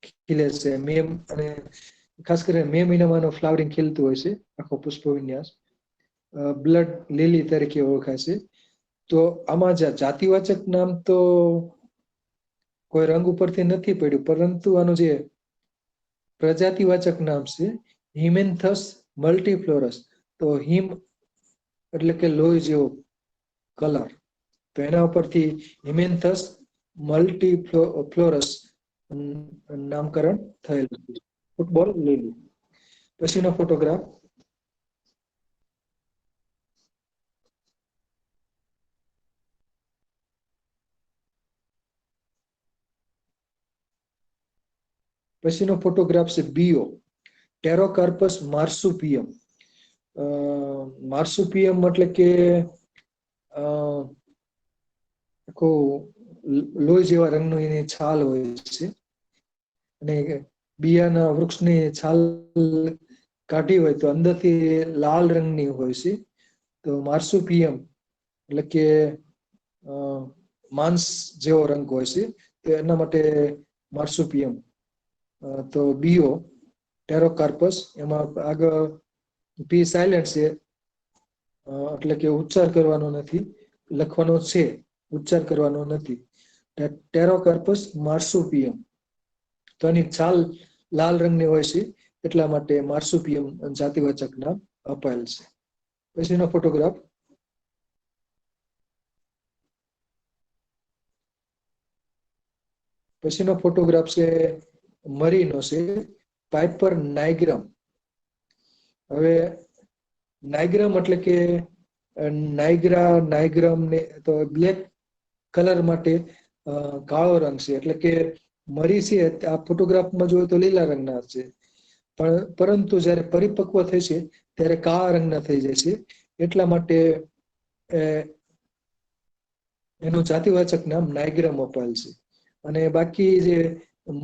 ખીલે છે. મે અને ખાસ કરીને મે મહિનામાં આનો ફ્લાવરિંગ ખીલતું હોય છે આખો પુષ્પ વિન્યાસ. બ્લડ લીલી તરીકે ઓળખાય છે. તો આમાં જાતિવાચક નામ તો કોઈ રંગ ઉપરથી નથી પડ્યું, પરંતુ આનું જે પ્રજાતિવાચક નામ છે હિમેન્થસ મલ્ટીફ્લોરસ. તો હિમ એટલે કે લોહી જેવો કલર, તો એના ઉપરથી હિમેન્થસ મલ્ટીફ્લોરસ નામકરણ થયેલું છે, ફૂટબોલ લીલી. પછીનો ફોટોગ્રાફ, પછીનો ફોટોગ્રાફ છે બીઓ, ટેરોકાર્પસ માર્સુપિયમ. માર્સુપિયમ એટલે કે આખું લોહી જેવા રંગનું એની છાલ હોય છે. અને બિયાના વૃક્ષની છાલ કાઢી હોય તો અંદરથી લાલ રંગની હોય છે. તો માર્સુપિયમ એટલે કે માંસ જેવો રંગ હોય છે, તો એના માટે માર્સુપિયમ. તો બીઓ, ટેરોકાર્પસ, એમાં આગળ પી સાયલેન્ટ છે, એટલે કે ઉચ્ચાર કરવાનો નથી, લખવાનો છે, ઉચ્ચાર કરવાનો નથી. ટેરોકાર્પસ માર્સુપિયમ. તો એની છાલ લાલ રંગની હોય છે, એટલા માટે માર્સુપિયમ જાતિવાચક નામ અપાયેલ છે. પછીનો ફોટોગ્રાફ, પછીનો ફોટોગ્રાફ છે મરીનો છે, પાઇપર નાઇગ્રમ. હવે નાઇગ્રમ એટલે કે નાઇગ્રમ ને તો બ્લેક કલર માટે કાળો રંગ છે, એટલે કે મરી છે આ ફોટોગ્રાફમાં જોઈએ તો લીલા રંગના છે, પરંતુ જ્યારે પરિપક્વ થાય છે ત્યારે કાળા રંગના થઈ જાય છે. એટલા માટે એનું જાતિવાચક નામ નાઇગ્રમ અપાયેલ છે. અને બાકી જે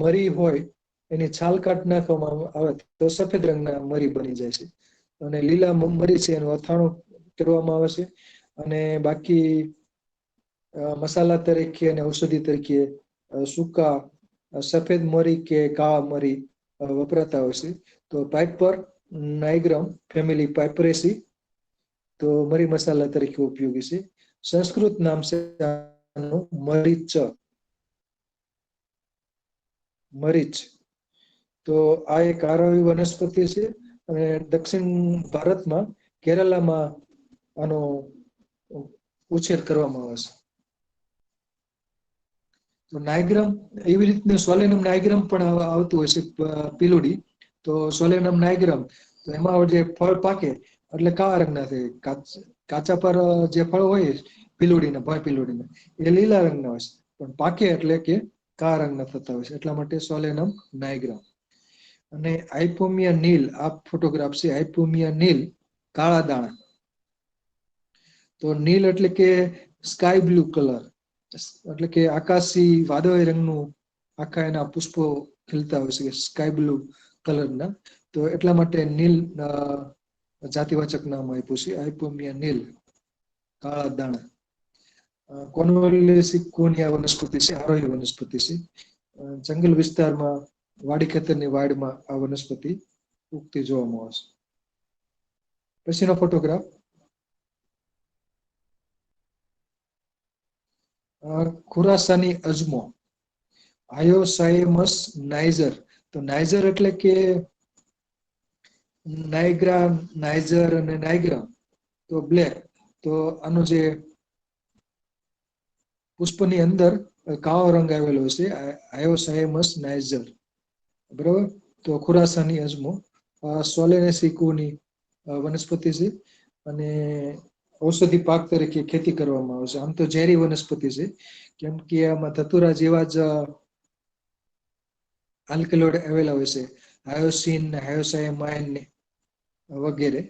મરી હોય એની છાલ કાઢી નાખવામાં આવે તો સફેદ રંગના મરી બની જાય છે. અને લીલા મરી છે એનું અથાણું કરવામાં આવે છે. અને બાકી મસાલા તરીકે અને ઔષધિ તરીકે સૂકા સફેદ મરી કે કાળા મરી વપરાતા હોય છે. તો પાઇપર નાઇગ્રમ ફેમિલી પાઇપરેસી, તો મરી મસાલા તરીકે ઉપયોગી છે. સંસ્કૃત નામ છે મરીચ, મરીચ. તો આ એક આરોહી વનસ્પતિ છે, અને દક્ષિણ ભારતમાં કેરલામાં આનો ઉછેર કરવામાં આવે છે. તો નાયગ્રામ એવી રીતનું સોલેનમ નાયગ્રામ પણ આવતું હોય છે પીલુડી. તો સોલેનમ નાયગ્રામ તો એમાં જે ફળ પાકે એટલે કાળા રંગના થાય. કાચા પર જે ફળ હોય પીલુડીના ભય પીલુડીના એ લીલા રંગના હોય છે, પણ પાકે એટલે કે કાળા રંગના થતા હોય છે. એટલા માટે સોલેનમ નાયગ્રામ. અને આઇપોમિયા નીલ આ ફોટોગ્રાફ છે. આઇપોમિયા નીલ કાળા દાણા. તો નીલ એટલે કે સ્કાય બ્લુ કલર, એટલે કે આકાશી વાદળી રંગનું આખા એના પુષ્પો ખીલતા હોય છે સ્કાય બ્લુ કલરના. તો એટલા માટે નીલ જાતિવાચક નામ આપ્યું છે આઇપોમિયા નીલ, કાળા દાણા. કોન્વોલ્યુલિસ કોનિયા વનસ્પતિ છે, આરોહી વનસ્પતિ છે. જંગલ વિસ્તારમાં વાડી ખેતરની વાડમાં આ વનસ્પતિ ઉગતી જોવામાં આવે છે. પછીનો ફોટોગ્રાફ ખુરાસાની અજમો, આયોસાયમસ નાઇજર. તો નાઇજર એટલે કે નાઇગ્રા, નાઇજર અને નાઇગ્રા તો બ્લેક. તો આનું જે પુષ્પની અંદર કાળો રંગ આવેલો છે, આયોસાયમસ નાઇજર. બરોબર. તો ખુરાસાની અજમો સોલેનેસી કુની વનસ્પતિ છે અને ઔષધિ પાક તરીકે ખેતી કરવામાં આવે છે. આમ તો ઝેરી વનસ્પતિ છે, કેમ કે આમાં ધતુરા જેવા જ આલ્કલોઇડ આવેલા હોય છે, હાયોસિન, હાયોસાયમાઇન વગેરે.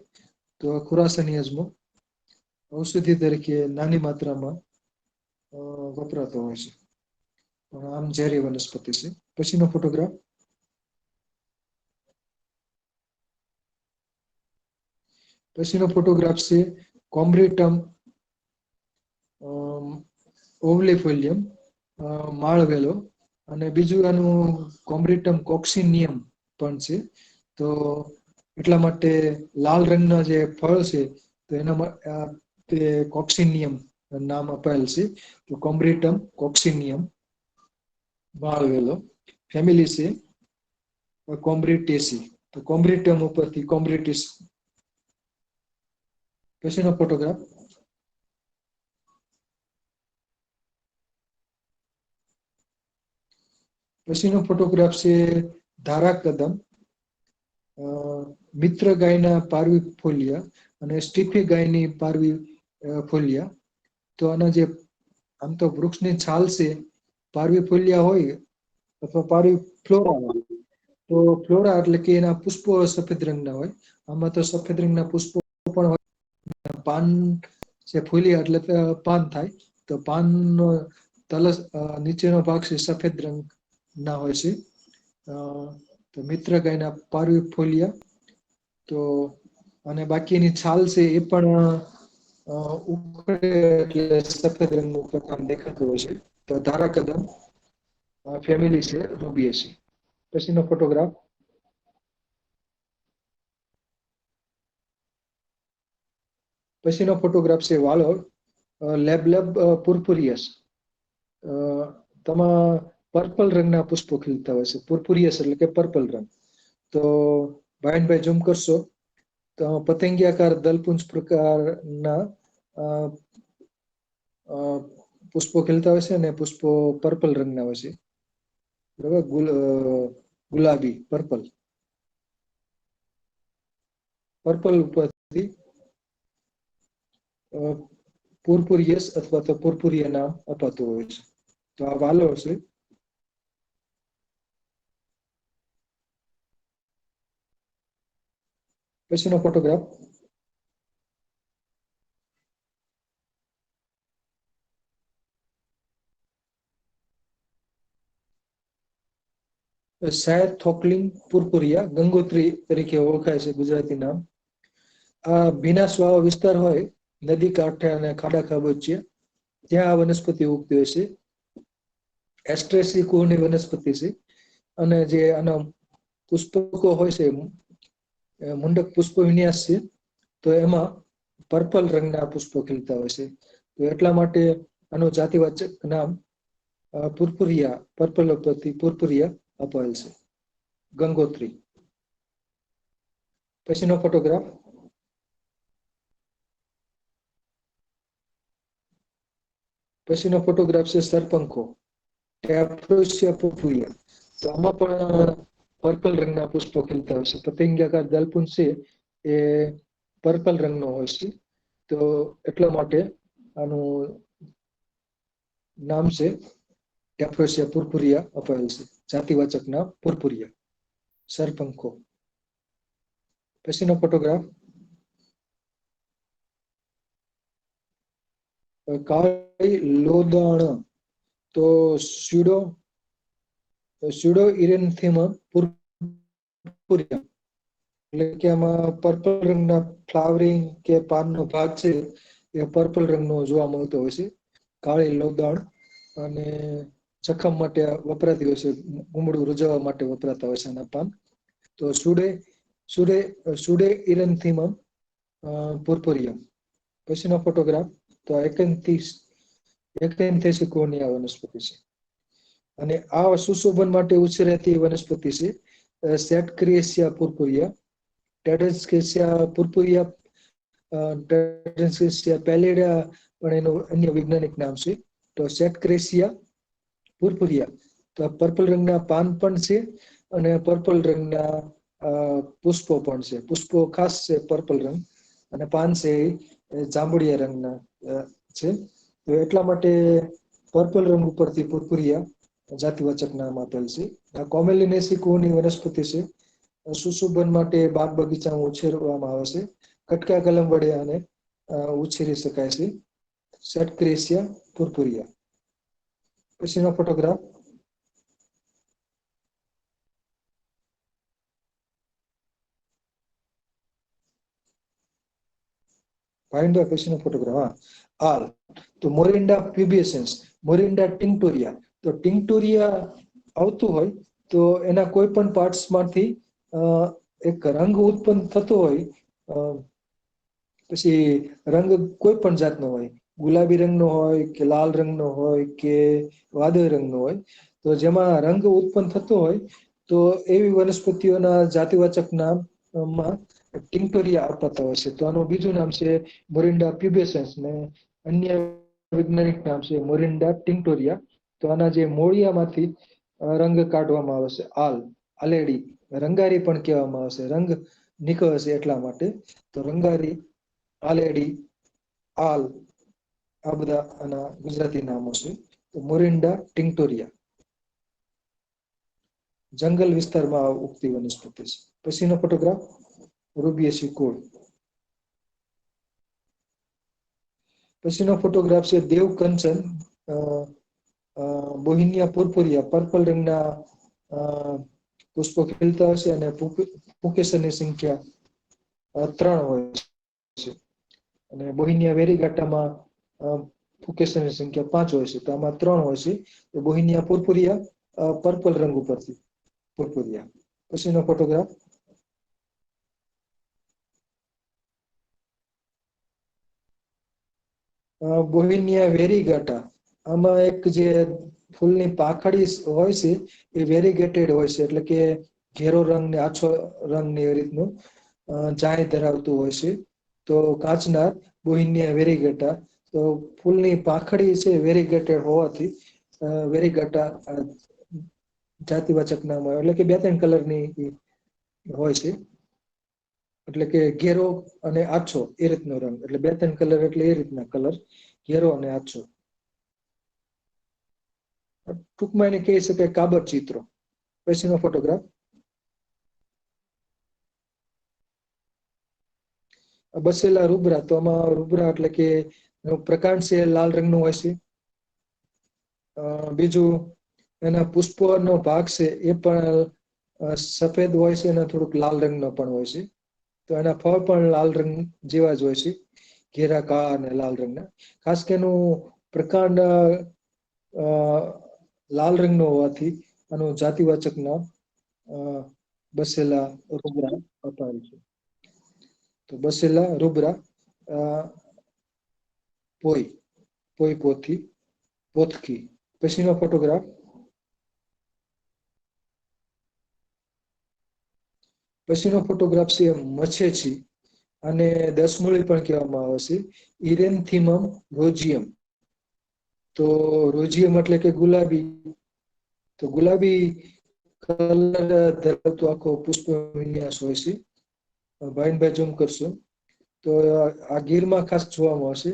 તો ખુરાસાની અજમો ઔષધિ તરીકે નાની માત્રામાં વપરાતો હોય છે, પણ આમ ઝેરી વનસ્પતિ છે. પછીનો ફોટોગ્રાફ છે કોમ્બ્રેટમ ઓવલેફોલિયમ માળવેલો. અને બીજું આનું કોમ્બ્રેટમ કોક્સિનિયમ પણ છે. તો એટલા માટે લાલ રંગના જે ફળ છે તો એના તે કોક્સિનિયમ નામ અપાયેલ છે. તો કોમ્બ્રેટમ કોક્સિનિયમ માળવેલો. ફેમિલી છે કોમ્બ્રેટેસી. તો કોમ્બ્રેટમ ઉપરથી કોમ્બ્રેટિસ. પછીનો ફોટોગ્રાફ છે ધારા કદમ, મિત્ર ગાયના પારવી ફોલિયા અને સ્ટીફી ગાયની પારવી ફોલિયા. તો આના જે આમ તો વૃક્ષની છાલ છે પારવી ફોલિયા હોય અથવા પારવી ફ્લોરા હોય. તો ફ્લોરા એટલે કે એના પુષ્પો સફેદ રંગના હોય. આમાં તો સફેદ રંગના પુષ્પો પણ હોય. પાન જે ફૂલિયા એટલે પાન થાય. તો પાનનો તલસ નીચેનો ભાગ છે સફેદ રંગ ના હોય છે. તો મિત્ર ગાયના પારવી ફોલિયા. તો અને બાકીની છાલ છે એ પણ ઉખડે એટલે સફેદ રંગનું પ્રકાર દેખાતું હોય છે. તો ધારા કદમ ફેમિલી છે રૂબિએસી. પછીનો ફોટોગ્રાફ છે વાલોળ, લેબલેબ પુર્પુરિયસ. તેમાં પર્પલ રંગના પુષ્પો ખીલતા હોય છે. પુર્પુરિયસ એટલે કે પર્પલ રંગ. તો ભાઈ ઝૂમ કરશો તો પતંગિયાકાર દલપુંજ પ્રકારના પુષ્પો ખીલતા હોય છે અને પુષ્પો પર્પલ રંગના હોય છે. બરાબર. ગુલાબી પર્પલ ઉપરથી પુર્પુરિયસ અથવા તો પુર્પુરિયા નામ અપાતું હોય છે. તો આ વાલોળ છે. પછીનો ફોટોગ્રાફ શાયદ થોકલિંગ પુરપુરિયા ગંગોત્રી તરીકે ઓળખાય છે ગુજરાતી નામ. આ ભીનાશવાળો વિસ્તાર હોય નદી કાંઠે અને ખાડા ખાબોચિયા ત્યાં આ વનસ્પતિ ઉગતી હોય છે. એસ્ટ્રેસી કુળની વનસ્પતિ છે અને જે આના પુષ્પકો હોય છે મુંડક પુષ્પ વિન્યાસ છે. તો એમાં પર્પલ રંગના પુષ્પો ખીલતા હોય છે. તો એટલા માટે આનું જાતિવાચક નામ પુરપુરિયા, પર્પલ ઉપરથી પુરપુરિયા અપાયેલ છે. ગંગોત્રી. પછીનો ફોટોગ્રાફ છે સરપંખો. ટેપ્રોસિયા પુર્પુરિયા. તો આમાં પણ પર્પલ રંગના પુષ્પો ખીલતા હોય છે. પતંગિયાકાર દલપુંજ છે એ પર્પલ રંગનો હોય છે. તો એટલા માટે આનું નામ છે ટેપ્રોસિયા પુર્પુરિયા અપાયેલ છે. જાતિવાચક નામ પુર્પુરિયા. સરપંખો. પછીનો ફોટોગ્રાફ કાળી લોદાણ. તો સ્યુડો ઇરેન્થેમમ પુર્પુરિયા, એટલે કે આમાં પર્પલ રંગના ફ્લાવરિંગ કે પાનનો ભાગ છે એ પર્પલ રંગનો જોવા મળતો હોય છે. કાળી લોદાણ અને જખમ માટે વપરાતી હોય છે. ઉમળું રૂજાવા માટે વપરાતા હોય છે આના પાન. તો સુડે ઇરેન્થેમમ પુર્પુરિયમ. પછીનો ફોટોગ્રાફ તો એકેન્થેસિસ કોર્નિયા વનસ્પતિ છે. અને આ સુશોભન માટે ઉછરેતી વનસ્પતિ છે સેટક્રેસિયા પુર્પુરિયા. ટેડસ્કેસિયા પુર્પુરિયા, ટેડસ્કેસિયા પેલિડા પણ એનું અન્ય વૈજ્ઞાનિક નામ છે. તો સેટક્રેસિયા પુર્પુરિયા. તો પર્પલ રંગના પાન પણ છે અને પર્પલ રંગના પુષ્પો પણ છે. પુષ્પો ખાસ છે પર્પલ રંગ અને પાન છે એ જાંબુડિયા રંગના છે. તો એટલા માટે પર્પલ રંગ ઉપરથી પુર્પુરિયા જાતિવાચક નામ આપેલ છે. આ કોમેલિનેસી કુળની વનસ્પતિ છે. સુશોભન માટે બાગ બગીચામાં ઉછેરવામાં આવે છે. કટકા કલમ વડે આને ઉછેરી શકાય છે. સેટક્રેસિયા પુર્પુરિયા. પછીનો ફોટોગ્રાફ પછીનો ફોટોગ્રાફ આલ. તો મોરિન્ડા પ્યુબેસન્સ, મોરિન્ડા ટિંક્ટોરિયા. તો ટિંક્ટોરિયા આવતું હોય તો એના કોઈ પણ પાર્ટ્સ માંથી એક રંગ ઉત્પન્ન થતો હોય. પછી રંગ કોઈ પણ જાતનો હોય, ગુલાબી રંગનો હોય કે લાલ રંગનો હોય કે વાદળી રંગનો હોય. તો જેમાં રંગ ઉત્પન્ન થતો હોય તો એવી વનસ્પતિઓના જાતિવાચક નામમાં ટિંક્ટોરિયા અપાતા હોય છે. તો આનું બીજું નામ છે મોરિન્ડા પ્યુબેસન્સ ને અન્ય વૈજ્ઞાનિક નામ છે મોરિન્ડા ટિંક્ટોરિયા. તો આના જે મૂળિયામાંથી રંગ કાઢવામાં આવે છે આલેડી, રંગારી પણ કહેવામાં આવે છે. રંગ નીકળે છે એટલા માટે. તો રંગારી, આલેડી, આલ આ બધા આના ગુજરાતી નામો છે. તો મોરિન્ડા ટિંક્ટોરિયા જંગલ વિસ્તારમાં ઉગતી વનસ્પતિ છે. પછીનો ફોટોગ્રાફ રૂબિયેસી કુળ. પછીનો ફોટોગ્રાફ છે દેવ કંચન બોહિનિયા પુર્પુરિયા. પર્પલ રંગના પુષ્પો ખીલતા હશે અને પુકેસરની સંખ્યા 3 હોય છે. અને બોહિનિયા વેરીગાટામાં પુકેસરની સંખ્યા 5 હોય છે. તો આમાં 3 હોય છે. તો બોહિનિયા પુર્પુરિયા પર્પલ રંગ ઉપરથી પુર્પુરિયા. પછીનો ફોટોગ્રાફ બોહિનિયા વેરીગાટા. આમાં એક જે ફૂલની પાંખડી હોય છે એ વેરીગેટેડ હોય છે, એટલે કે ઘેરો રંગ ને આછો રંગ ને એ રીતનું જાળી ધરાવતું હોય છે. તો કાચના બોહિનિયા વેરીગેટા. તો ફૂલની પાંખડી છે વેરીગેટેડ હોવાથી વેરીગાટા જાતિવાચક નામ આવે. એટલે કે 2-3 કલરની હોય છે. એટલે કે ઘેરો અને આછો એ રીતનો રંગ. એટલે 2-3 કલર એટલે એ રીતના કલર, ઘેરો અને આછો. ટૂંકમાં એને કહી શકાય કાબર ચિત્રો. પછીનો ફોટોગ્રાફ બસેલા રૂબરા. તો આમાં રૂબરા એટલે કે પ્રકાંડ છે લાલ રંગનો હોય છે. બીજું એના પુષ્પોનો ભાગ છે એ પણ સફેદ હોય છે અને થોડુંક લાલ રંગનો પણ હોય છે. તો એના ફળ પણ લાલ રંગ જેવા જ હોય છે, ઘેરા કાળા અને લાલ રંગના. ખાસ કે એનું પ્રકાંડ લાલ રંગનો હોવાથી આનું જાતિવાચક નામ બસેલા રૂબરા અપાયેલ છે. તો બસેલા રૂબરા પોથકી. પછીનો ફોટોગ્રાફ છે મછેછી અને દસમૂળી પણ કહેવામાં આવે છે. ઇરેન્થીમમ રોજિયમ. તો રોજિયમ એટલે કે ગુલાબી તો ગુલાબી કલર ધરાવતો આખો પુષ્પ વિન્યાસ હોય છે. ભાઈ ઝૂમ કરશો તો આ ગીરમાં ખાસ જોવા મળશે,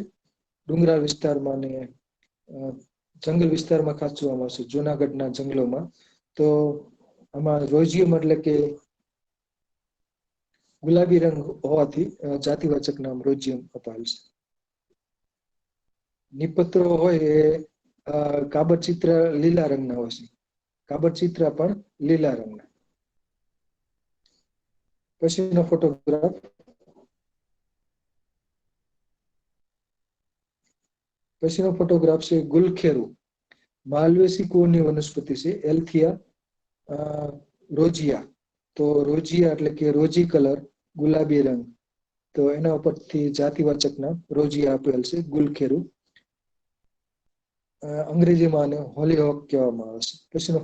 ડુંગરાળ વિસ્તારમાં ને જંગલ વિસ્તારમાં ખાસ જોવા મળશે, જુનાગઢના જંગલોમાં. તો આમાં રોઝિયમ એટલે કે ગુલાબી રંગ હોવાથી જાતિવાચક નામ રોઝિયમ અપાયેલ છે. નિપત્રો હોય એ કાબર ચિત્ર લીલા રંગના હોય છે, કાબર ચિત્ર પણ લીલા રંગના. પછીનો ફોટોગ્રાફ છે ગુલખેરુ, માલવેસી કુળની વનસ્પતિ છે, એલ્થિયા રોજિયા. તો રોજિયા એટલે કે રોજી કલર, ગુલાબી રંગ. તો એના ઉપરથી જાતિવાચક નામ રોજિયા આપેલ છે, ગુલખેરુ. અંગ્રેજીમાં આને હોલીહોક કહેવામાં આવે છે. પછીનો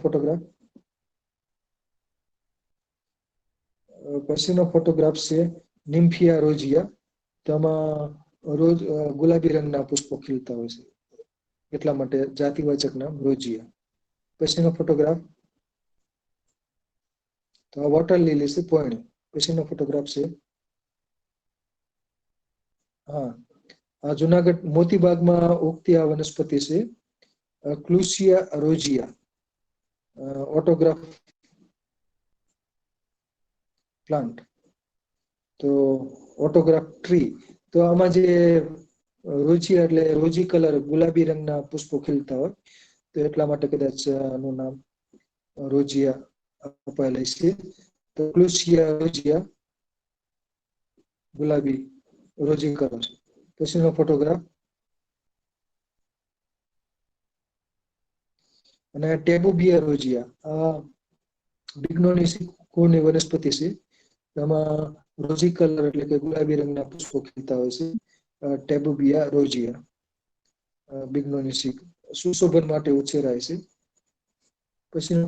ફોટોગ્રાફ છે નિમ્ફિયા રોજિયા. તેમાં રોજ ગુલાબી રંગના પુષ્પો ખીલતા હોય છે, એટલા માટે જાતિવાચક નામ રોજિયા. પછીનો ફોટોગ્રાફ તો વોટર લીલી છે, પોયણી. પછીનો ફોટોગ્રાફ છે આ જુનાગઢ મોતીબાગમાં ઉગતી આ વનસ્પતિ છે, ક્લુસિયા રોજિયા. ઓટોગ્રાફ પ્લાન્ટ, તો ઓટોગ્રાફ ટ્રી. તો આમાં જે રોજિયા એટલે રોજી કલર ગુલાબી રંગના પુષ્પો ખીલતા હોય, તો એટલા માટે કદાચ આનું નામ રોજિયા અપાયેલ છે. તો ક્લુસિયા રોજિયા ગુલાબી રોજી કલર. પછીનો ફોટોગ્રાફ અને ટેબુબિયા રોજિયા, બિગ્નોનિસ કુળની વનસ્પતિ છે. એમાં રોજી કલર એટલે કે ગુલાબી રંગના પુષ્પો ખીલતા હોય છે, ટેબુબિયા રોજિયા બિગ્નોનિસી. સુશોભન માટે ઉછેરાય છે. પછીનો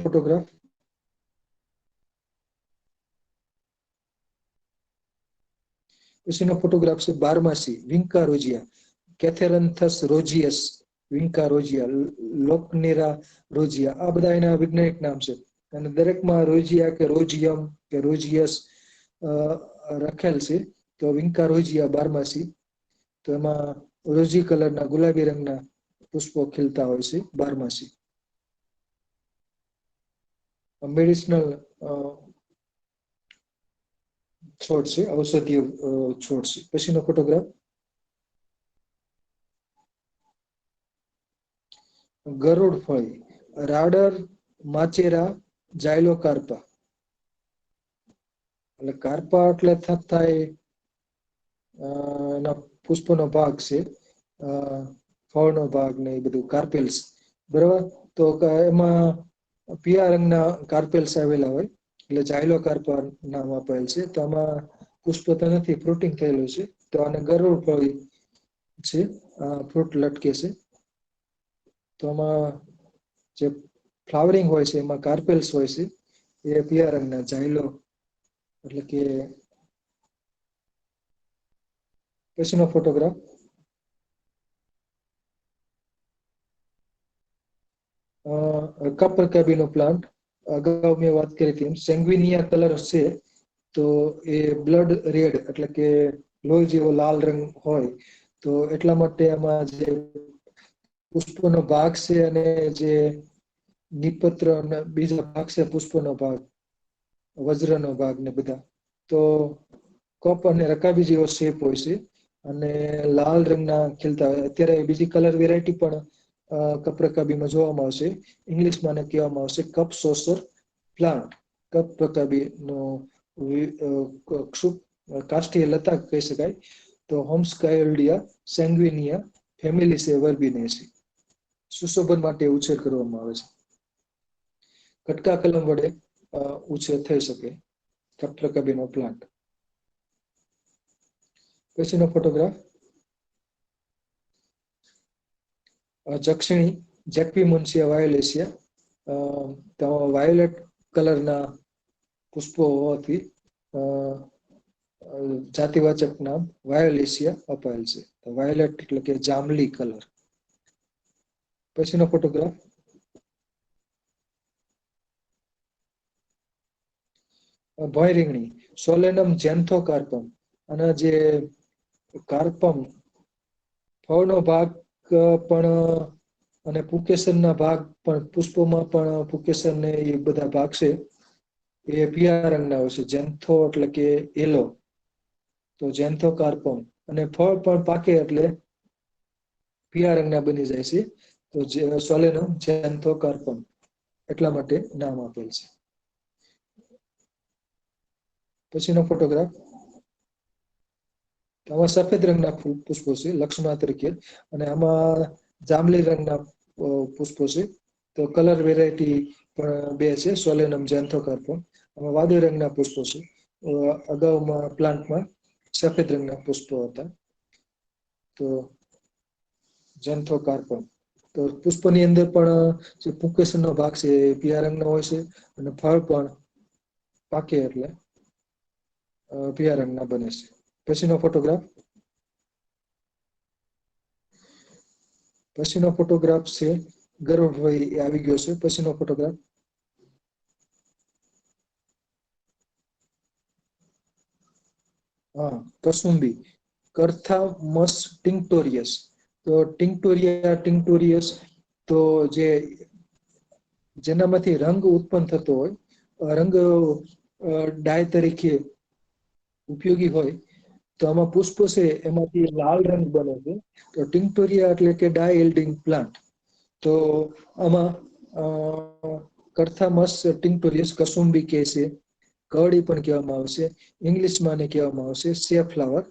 ફોટોગ્રાફ છે બારમાસી વિંકા રોજિયા, કેથેરન્થસ રોજિયસ વિંકા રોજિયા, લોકનેરા રોજિયા. આ બધા એના વૈજ્ઞાનિક નામ છે, અને દરેકમાં રોજિયા કે રોજિયમ કે રોજિયસ રખેલ છે. તો વિંકા રોજિયા બારમાસી, તો એમાં રોજી કલરના ગુલાબી રંગના પુષ્પો ખીલતા હોય છે બારમાસી. મેડિસિનલ છોડ છે, ઔષધીય છોડ છે. પછીનો ફોટોગ્રાફ ગરુડ ફળી, રાડર માચેરા જાયલોકાર્પા. એટલે કાર્પા એટલે થાય એના પુષ્પનો ભાગ છે, ફળનો ભાગ ને એ બધું કાર્પેલ્સ, બરાબર. તો એમાં પીળા રંગના કાર્પેલ્સ આવેલા હોય, એટલે જાયલોકાર્પા નામ આપેલ છે. તો આમાં પુષ્પ તો નથી, ફ્રૂટિંગ થયેલું છે. તો આને ગરુડ ફળી છે, ફ્રૂટ લટકે છે. તો આમાં જે ફ્લાવરિંગ હોય છે એમાં કાર્પેલ્સ હોય છે, એ પીળા રંગના જાયલો એટલે કે. પછીનો ફોટોગ્રાફ કપરકેબીનો પ્લાન્ટ. અગાઉ મેં વાત કરી હતી સેંગ્વિનિયા કલર છે, તો એ બ્લડ રેડ એટલે કે લોહી જેવો લાલ રંગ હોય. તો એટલા માટે આમાં જે પુષ્પનો ભાગ છે અને જે નિપત્ર અને બીજા ભાગ છે, પુષ્પનો ભાગ, વજ્રનો ભાગ ને બધા, તો કપ અને રકાબી જેવો શેપ હોય છે, અને લાલ રંગના ખીલતા હોય. અત્યારે બીજી કલર વેરાયટી પણ કપરકાબીમાં જોવામાં આવશે. ઇંગ્લિશમાં આને કહેવામાં આવશે કપ સોસર પ્લાન્ટ. કપરકાબી નો કાષ્ઠીય લતા કહી શકાય. તો હોમ્સકાયોલ્ડિયા સેંગ્વિનિયા ફેમિલી છે વર્બિનેસી. સુશોભન માટે ઉછેર કરવામાં આવે છે. કટકા કલમ વડે ઉછેર થઈ શકે કપરકાબીનો પ્લાન્ટ. પછીનો ફોટોગ્રાફ જક્ષિણી જેક્વિમોન્સિયા વાયોલેસિયા. તો વાયોલેટ કલરના પુષ્પો હોવાથી જાતિવાચક નામ વાયોલેસિયા અપાયેલ છે. વાયોલેટ એટલે કે જાંબલી કલર. પછીનો ફોટોગ્રાફ ભોંય રીંગણી, સોલેનમ ઝેન્થોકાર્પમ. અને જે કાર્પમ ફળનો ભાગ પણ અને પુકેસરના ભાગ પણ પુષ્પોમાં પણ પુકેસર ને એ બધા ભાગ છે એ પીળા રંગના હોય છે. ઝેન્થો એટલે કે યલો, તો ઝેન્થોકાર્પમ. અને ફળ પણ પાકે એટલે પીળા રંગના બની જાય છે, તો સોલેનમ ઝેન્થોકાર્પમ એટલા માટે નામ આપેલ છે. પછીનો ફોટોગ્રાફ. આમાં સફેદ રંગના પુષ્પો છે લક્ષણા તરીકે, અને આમાં જાંબલી રંગના પુષ્પો છે. તો કલર વેરાયટી પણ બે છે, સોલેનમ ઝેન્થોકાર્પમ. આમાં વાદળી રંગના પુષ્પો છે. અગાઉમાં પ્લાન્ટમાં સફેદ રંગના પુષ્પો હતા. તો ઝેન્થોકાર્પમ. તો પુષ્પની અંદર પણ જે પુંકેસરનો ભાગ છે એ પીળા રંગનો હોય છે, અને ફળ પણ પાકે એટલે પીળા રંગના બને છે. પછીનો ફોટોગ્રાફ. પછીનો ફોટોગ્રાફ છે ગરુડભાઈ એ આવી ગયો છે. પછીનો ફોટોગ્રાફ. હા, કસુંબી, કરથામસ ટિંક્ટોરિયસ. તો ટિંક્ટોરિયસ તો જેનામાંથી રંગ ઉત્પન્ન થતો હોય, રંગ ડાય તરીકે ઉપયોગી હોય, તો આમાં પુષ્પો છે એમાંથી લાલ રંગ બને છે. તો ટિંક્ટોરિયા એટલે કે ડાય એલ્ડિંગ પ્લાન્ટ. તો આમાં કરથામસ ટિંક્ટોરિયસ કસુંબી કે છે, કરડી પણ કહેવામાં આવશે, ઇંગ્લિશમાં આને કહેવામાં આવશે સે ફ્લાવર.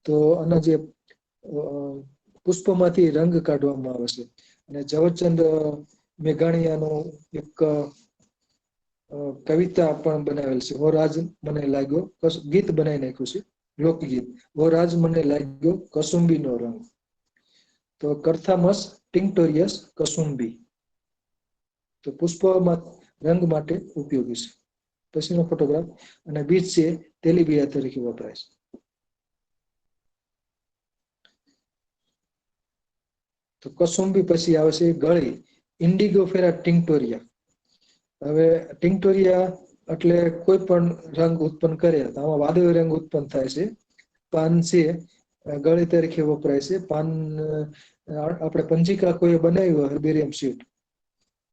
તો આના જે પુષ્પોમાંથી રંગ કાઢવામાં આવે છે. અને ઝવેરચંદ મેઘાણીયાનું એક કવિતા પણ બનાવેલ છે, ઓ રાજ મને લાગ્યો, ગીત બનાવી નાખ્યું છે, લોકગીત. ઓ રાજ મને લાગ્યો કસુંબીનો રંગ. તો કરથામસ ટિંક્ટોરિયસ કસુંબી તો પુષ્પમાં રંગ માટે ઉપયોગી છે. પછીનો ફોટોગ્રાફ. અને બીજ છે તેલીબિયા તરીકે વપરાય છે. તો કસુંબી પછી આવે છે ગળી, ઇન્ડિગોફેરા ટિંક્ટોરિયા. હવે ટિંક્ટોરિયા એટલે કોઈ પણ રંગ ઉત્પન્ન કરે, તો આમાં વાદળી રંગ ઉત્પન્ન થાય છે. પાન છે ગળી તરીકે વપરાય છે. પાન આપણે પંજિકા કોઈ બનાવી હોય હર્બેરિયમ શીટ,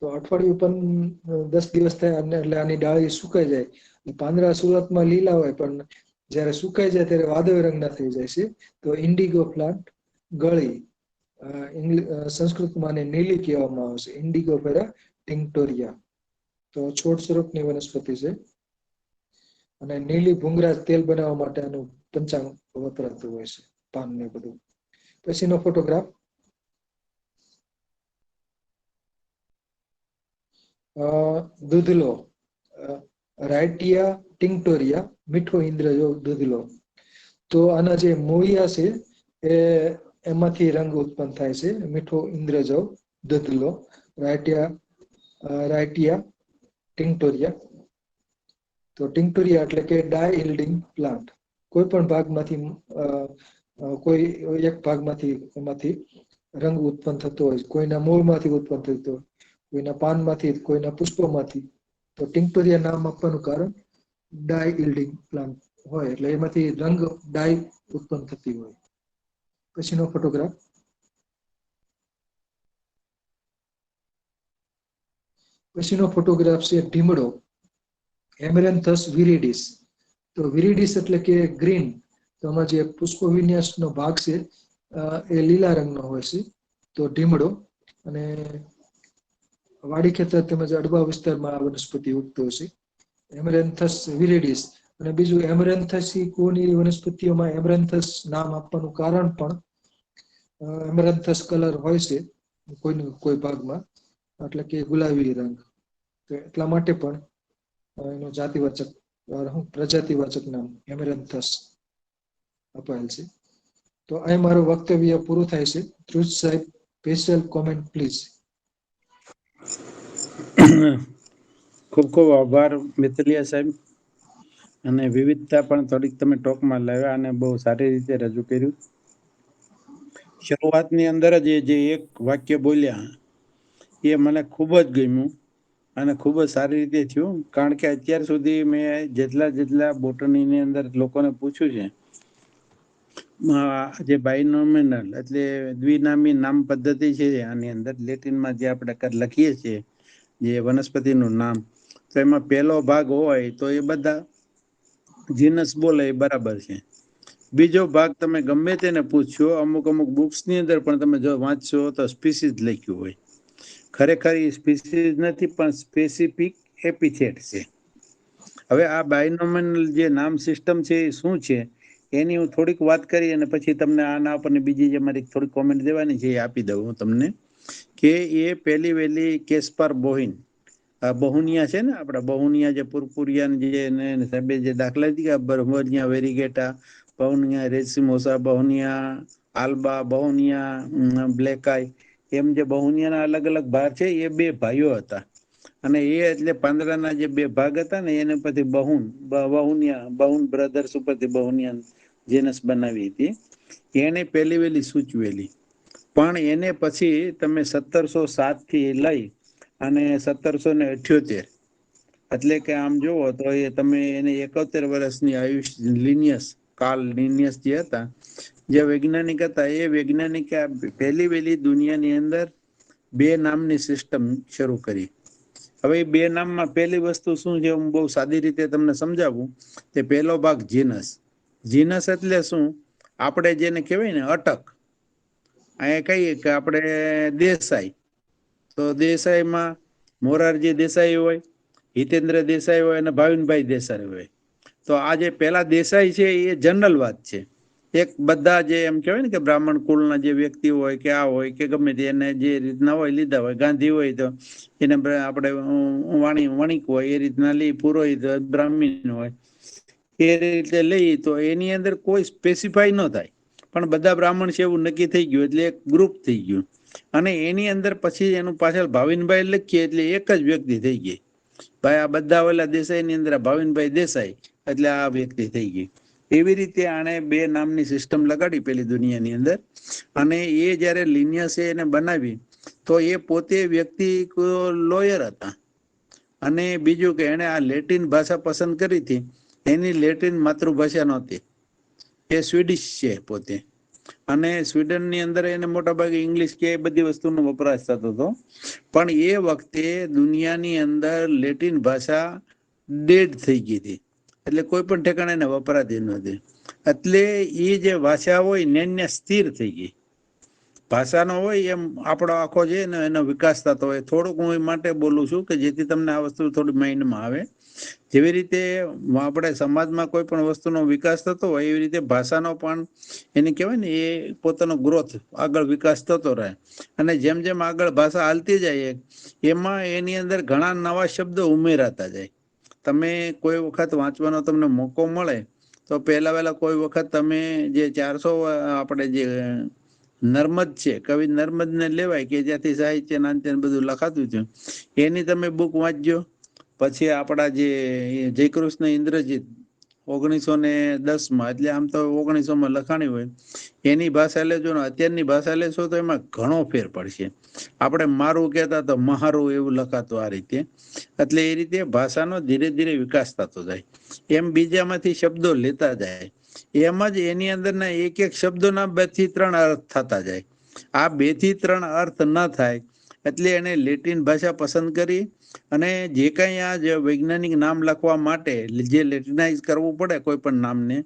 તો અઠવાડિયું પણ 10 દિવસ થાય એટલે આની ડાળી સુકાઈ જાય. પાંદડા શરૂઆતમાં લીલા હોય, પણ જયારે સુકાઈ જાય ત્યારે વાદળી રંગના થઈ જાય છે. તો ઇન્ડિગો પ્લાન્ટ ગળી, સંસ્કૃતમાં આને નીલી કહેવામાં આવે છે, ઇન્ડિગોફેરા ટિંક્ટોરિયા. તો છોડ સ્વરૂપની વનસ્પતિ છે, અને નીલી ભૂંગળા તેલ બનાવવા માટે આનું પંચાંગ વપરાતું હોય છે, પાન ને બધું. પછીનો ફોટોગ્રાફ. દૂધલો, રાયટિયા ટિંક્ટોરિયા, મીઠો ઇન્દ્રજો દૂધલો. તો આના જે મૂળિયા છે એ એમાંથી રંગ ઉત્પન્ન થાય છે, મીઠો ઇન્દ્રજવ દૂધલો, રાયટિયા ટિંક્ટોરિયા. તો ટિંક્ટોરિયા એટલે કે ડાય ઇલ્ડિંગ પ્લાન્ટ. કોઈ પણ ભાગમાંથી કોઈ એક ભાગમાંથી એમાંથી રંગ ઉત્પન્ન થતો હોય, કોઈના મૂળમાંથી ઉત્પન્ન થતો હોય, કોઈના પાનમાંથી, કોઈના પુષ્પોમાંથી. તો ટિંક્ટોરિયા નામ આપવાનું કારણ ડાય ઇલ્ડિંગ પ્લાન્ટ હોય, એટલે એમાંથી રંગ ડાય ઉત્પન્ન થતી હોય. પછીનો ફોટોગ્રાફ. પછીનો ફોટોગ્રાફ છે ઢીમડો, એમેરેન્થસ વિરિડિસ. તો વિરિડિસ એટલે કે ગ્રીન. તો આમાં જે પુષ્પ વિન્યાસનો ભાગ છે એ લીલા રંગનો હોય છે. તો ઢીમડો. અને વાડી ખેતર તેમજ અડબા વિસ્તારમાં આ વનસ્પતિ ઉગતો હશે. એમેરેન્થસ વિરિડિસ. અને બીજું એમરેન્થસ કોની વનસ્પતિઓમાં એમરેન્થસ નામ આપવાનું કારણ પણ એમરેન્થસ કલર હોય છે કોઈ ભાગમાં, એટલે કે ગુલાબી રંગ. તો એટલા માટે પણ એનું જાતિવાચક પ્રજાતિવાચક નામ એમેરેન્થસ અપાયેલ છે. તો અહીં મારું વક્તવ્ય પૂરું થાય છે. ધ્રુજ સાહેબ, સ્પેશિયલ કોમેન્ટ પ્લીઝ. ખૂબ ખૂબ આભાર મિતલિયા સાહેબ. અને વિવિધતા પણ થોડીક તમે ટોકમાં લાવ્યા અને બહુ સારી રીતે રજૂ કર્યું. શરૂઆતની અંદર જ જે એક વાક્ય બોલ્યા એ મને ખૂબ જ ગમ્યું, અને ખૂબ જ સારી રીતે થયું, કારણ કે અત્યાર સુધી મેં જેટલા બોટનીની અંદર લોકોને પૂછ્યું છે, જે બાયનોમિનલ એટલે દ્વિનામી નામ પદ્ધતિ છે, આની અંદર લેટિનમાં જે આપણે લખીએ છીએ જે વનસ્પતિનું નામ, તો એમાં પહેલો ભાગ હોય તો એ બધા જીનસ બોલે એ બરાબર છે. બીજો ભાગ તમે ગમે તેને પૂછશો, અમુક બુક્સની અંદર પણ તમે જો વાંચશો તો સ્પીસીસ લખ્યું હોય. ખરેખર એ સ્પીસીસ નથી, પણ સ્પેસિફિક એપિથેટ છે. હવે આ બાયનોમિનલ જે નામ સિસ્ટમ છે એ શું છે એની હું થોડીક વાત કરી અને પછી તમને આના ઉપરની બીજી જે મારી થોડીક કોમેન્ટ દેવાની છે એ આપી દઉં હું તમને, કે એ પહેલી વહેલી કેસ્પર બોહિન બહુનિયા છે ને, આપડા બહુનિયા જે પુરપુરિયા જે સાહેબે જે દાખલા દીધા, બર્મોનિયા વેરીગેટા, બહુનિયા રેસિમોસા, બહુનિયા આલ્બા, બહુનિયા બ્લેકાઈ, એમ જે બહુનિયાના અલગ અલગ ભાગ છે એ બે ભાઈઓ હતા. અને એ એટલે પાંદડાના જે બે ભાગ હતા ને એને પછી બહુન બ્રધર્સ ઉપરથી બહુનિયા જેનસ બનાવી હતી. એને પેલી વેલી સૂચવેલી, પણ એને પછી તમે 1707 થી લઈ અને 1778, એટલે કે આમ જોવો તો એ તમે એને 71 વર્ષની આયુષ લિનિયસ કાર્લ લિનિયસ જે હતા, જે વૈજ્ઞાનિક હતા, એ વૈજ્ઞાનિક પહેલી વહેલી દુનિયાની અંદર બે નામની સિસ્ટમ શરૂ કરી. હવે એ બે નામમાં પહેલી વસ્તુ શું છે, હું બહુ સાદી રીતે તમને સમજાવું. તે પહેલો ભાગ જીનસ. જીનસ એટલે શું? આપણે જેને કહેવાય ને અટક, અહીંયા કહીએ કે આપણે દેસાઈ, તો દેસાઈમાં મોરારજી દેસાઈ હોય, હિતેન્દ્ર દેસાઈ હોય અને ભાવિનભાઈ દેસાઈ હોય. તો આ જે પેલા દેસાઈ છે એ જનરલ વાત છે. એક બધા જે એમ કેહેવાય ને કે બ્રાહ્મણ કુળના જે વ્યક્તિ હોય કે આ હોય કે ગમે તે એને જે રીતના હોય લીધા હોય. ગાંધી હોય તો એને આપણે વણિક હોય એ રીતના લઈ, પુરોહિત બ્રાહ્મણ હોય એ રીતે લઈ, તો એની અંદર કોઈ સ્પેસિફાય ન થાય, પણ બધા બ્રાહ્મણ છે એવું નક્કી થઈ ગયું એટલે એક ગ્રુપ થઈ ગયું. અને એની અંદર પછી એનું પાછળ ભાવિનભાઈ લખીએ એટલે એક જ વ્યક્તિ થઈ ગઈ. ભાઈ આ બધા ઓલા દેસાઈ ની અંદર ભાવિનભાઈ દેસાઈ એટલે આ વ્યક્તિ થઈ ગઈ. એવી રીતે આણે બે નામની સિસ્ટમ લગાડી પેલી દુનિયાની અંદર. અને એ જયારે લિનિયસે એને બનાવી તો એ પોતે વ્યક્તિ લોયર હતા. અને બીજું કે એને આ લેટિન ભાષા પસંદ કરી હતી, એની લેટિન માતૃભાષા નહોતી, એ સ્વીડિશ છે પોતે. અને સ્વીડન ની અંદર એને મોટા ભાગે ઇંગ્લિશ કે એ બધી વસ્તુનો વપરાશ થતો હતો. પણ એ વખતે દુનિયાની અંદર લેટિન ભાષા ડેડ થઈ ગઈ હતી, એટલે કોઈ પણ ઠેકાણે એને વપરાતી નહોતી. એટલે એ જે ભાષા હોય ને એને સ્થિર થઈ ગઈ. ભાષાનો હોય એમ આપણો આખો છે ને એનો વિકાસ થતો હોય. થોડુંક હું એ માટે બોલું છું કે જેથી તમને આ વસ્તુ થોડી માઇન્ડમાં આવે. જેવી રીતે આપણે સમાજમાં કોઈ પણ વસ્તુનો વિકાસ થતો હોય એવી રીતે ભાષાનો પણ એને કહેવાય ને એ પોતાનો ગ્રોથ આગળ વિકાસ થતો રહે. અને જેમ જેમ આગળ ભાષા હાલતી જાય એમાં એની અંદર ઘણા નવા શબ્દો ઉમેરાતા જાય. તમે કોઈ વખત વાંચવાનો તમને મોકો મળે તો પહેલા કોઈ વખત તમે જે 400 આપણે જે નર્મદ છે, કવિ નર્મદ ને લેવાય કે જ્યાંથી સાહિત્ય નાંત્ય બધું લખાતું છે, એની તમે બુક વાંચજો. પછી આપડા જે જયકૃષ્ણ ઇન્દ્રજીત 1910 એટલે આમ તો 1900 લખાણી હોય, એની ભાષા લેજો ને અત્યારની ભાષા લેશો તો એમાં ઘણો ફેર પડશે. આપણે મારું કહેતા તો મારું એવું લખાતું આ રીતે. એટલે એ રીતે ભાષાનો ધીરે ધીરે વિકાસ થતો જાય. એમ બીજામાંથી શબ્દો લેતા જાય. એમ જ એની અંદરના એક એક શબ્દોના 2 થી 3 અર્થ થતા જાય. આ 2 થી 3 અર્થ ન થાય એટલે એને લેટિન ભાષા પસંદ કરી. અને જે કઈ આ જે વૈજ્ઞાનિક નામ લખવા માટે જે લેટિનાઈઝ કરવું પડે કોઈ પણ નામને,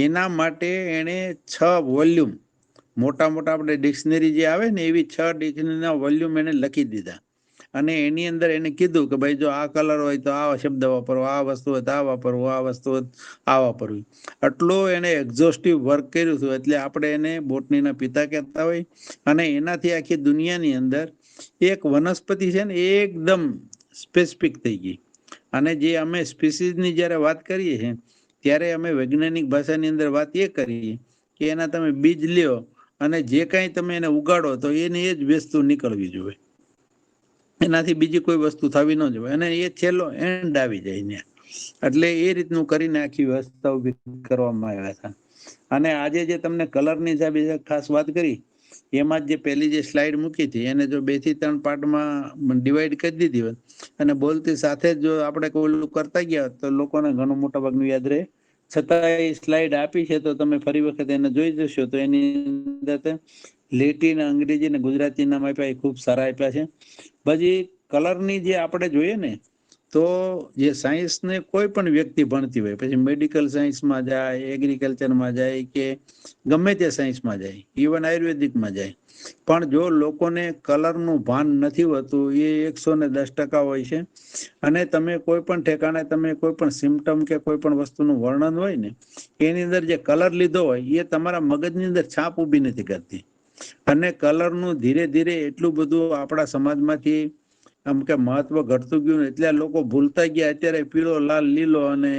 એના માટે એને 6 વોલ્યુમ મોટા મોટા આપણે ડિક્શનરી જે આવે ને એવી 6 ડિક્શનરીના વોલ્યુમ એને લખી દીધા. અને એની અંદર એને કીધું કે ભાઈ જો આ કલર હોય તો આ શબ્દ વાપરવો, આ વસ્તુ હોય તો આ વાપરવું, આ વસ્તુ હોય આ વાપરવી. આટલો એને એક્ઝોસ્ટિવ વર્ક કર્યું હતું. એટલે આપણે એને બોટનીના પિતા કહેતા હોય. અને એનાથી આખી દુનિયાની અંદર એક વનસ્પતિ છે ને એકદમ સ્પેસિફિક થઈ ગઈ. અને જે અમે સ્પીસીસની જ્યારે વાત કરીએ છીએ ત્યારે અમે વૈજ્ઞાનિક ભાષાની અંદર વાત એ કરીએ કે એના તમે બીજ લ્યો અને જે કાંઈ તમે એને ઉગાડો તો એની એ જ વસ્તુ નીકળવી જોઈએ. એનાથી બીજી કોઈ વસ્તુ થવી ન જોઈએ. અને એ છેલ્લો એન્ડ આવી જાય ને. એટલે એ રીતનું કરીને આખી વ્યવસ્થા ઉભી કરવામાં આવ્યા હતા. અને આજે જે તમને કલરની ખાસ વાત કરી એમાં જે પહેલી જે સ્લાઇડ મૂકી હતી એને જો 2 થી 3 પાર્ટમાં ડિવાઈડ કરી દીધી હોત અને બોલતી સાથે જ જો આપણે કોઈ કરતા ગયા તો લોકોને ઘણું મોટા ભાગનું યાદ રહે. છતાં સ્લાઇડ આપી છે તો તમે ફરી વખત એને જોઈ જશો તો એની અંદર લેટિન, અંગ્રેજી અને ગુજરાતી નામ આપ્યા એ ખૂબ સારા આપ્યા છે. પછી કલરની જે આપણે જોઈએ ને તો જે સાયન્સને કોઈ પણ વ્યક્તિ ભણતી હોય, પછી મેડિકલ સાયન્સમાં જાય, એગ્રીકલ્ચરમાં જાય કે ગમે તે સાયન્સમાં જાય, ઇવન આયુર્વેદિકમાં જાય, પણ જો લોકોને કલરનું ભાન નથી હોતું એ 110% હોય છે. અને તમે કોઈ પણ ઠેકાણે તમે કોઈ પણ સિમ્ટમ કે કોઈ પણ વસ્તુનું વર્ણન હોય ને એની અંદર જે કલર લીધો હોય એ તમારા મગજની અંદર છાપ ઊભી નથી કરતી. અને કલરનું ધીરે ધીરે એટલું બધું આપણા સમાજમાંથી આમ કે મહત્વ ઘટતું ગયું ને એટલે લોકો ભૂલતા ગયા. અત્યારે પીળો, લાલ, લીલો અને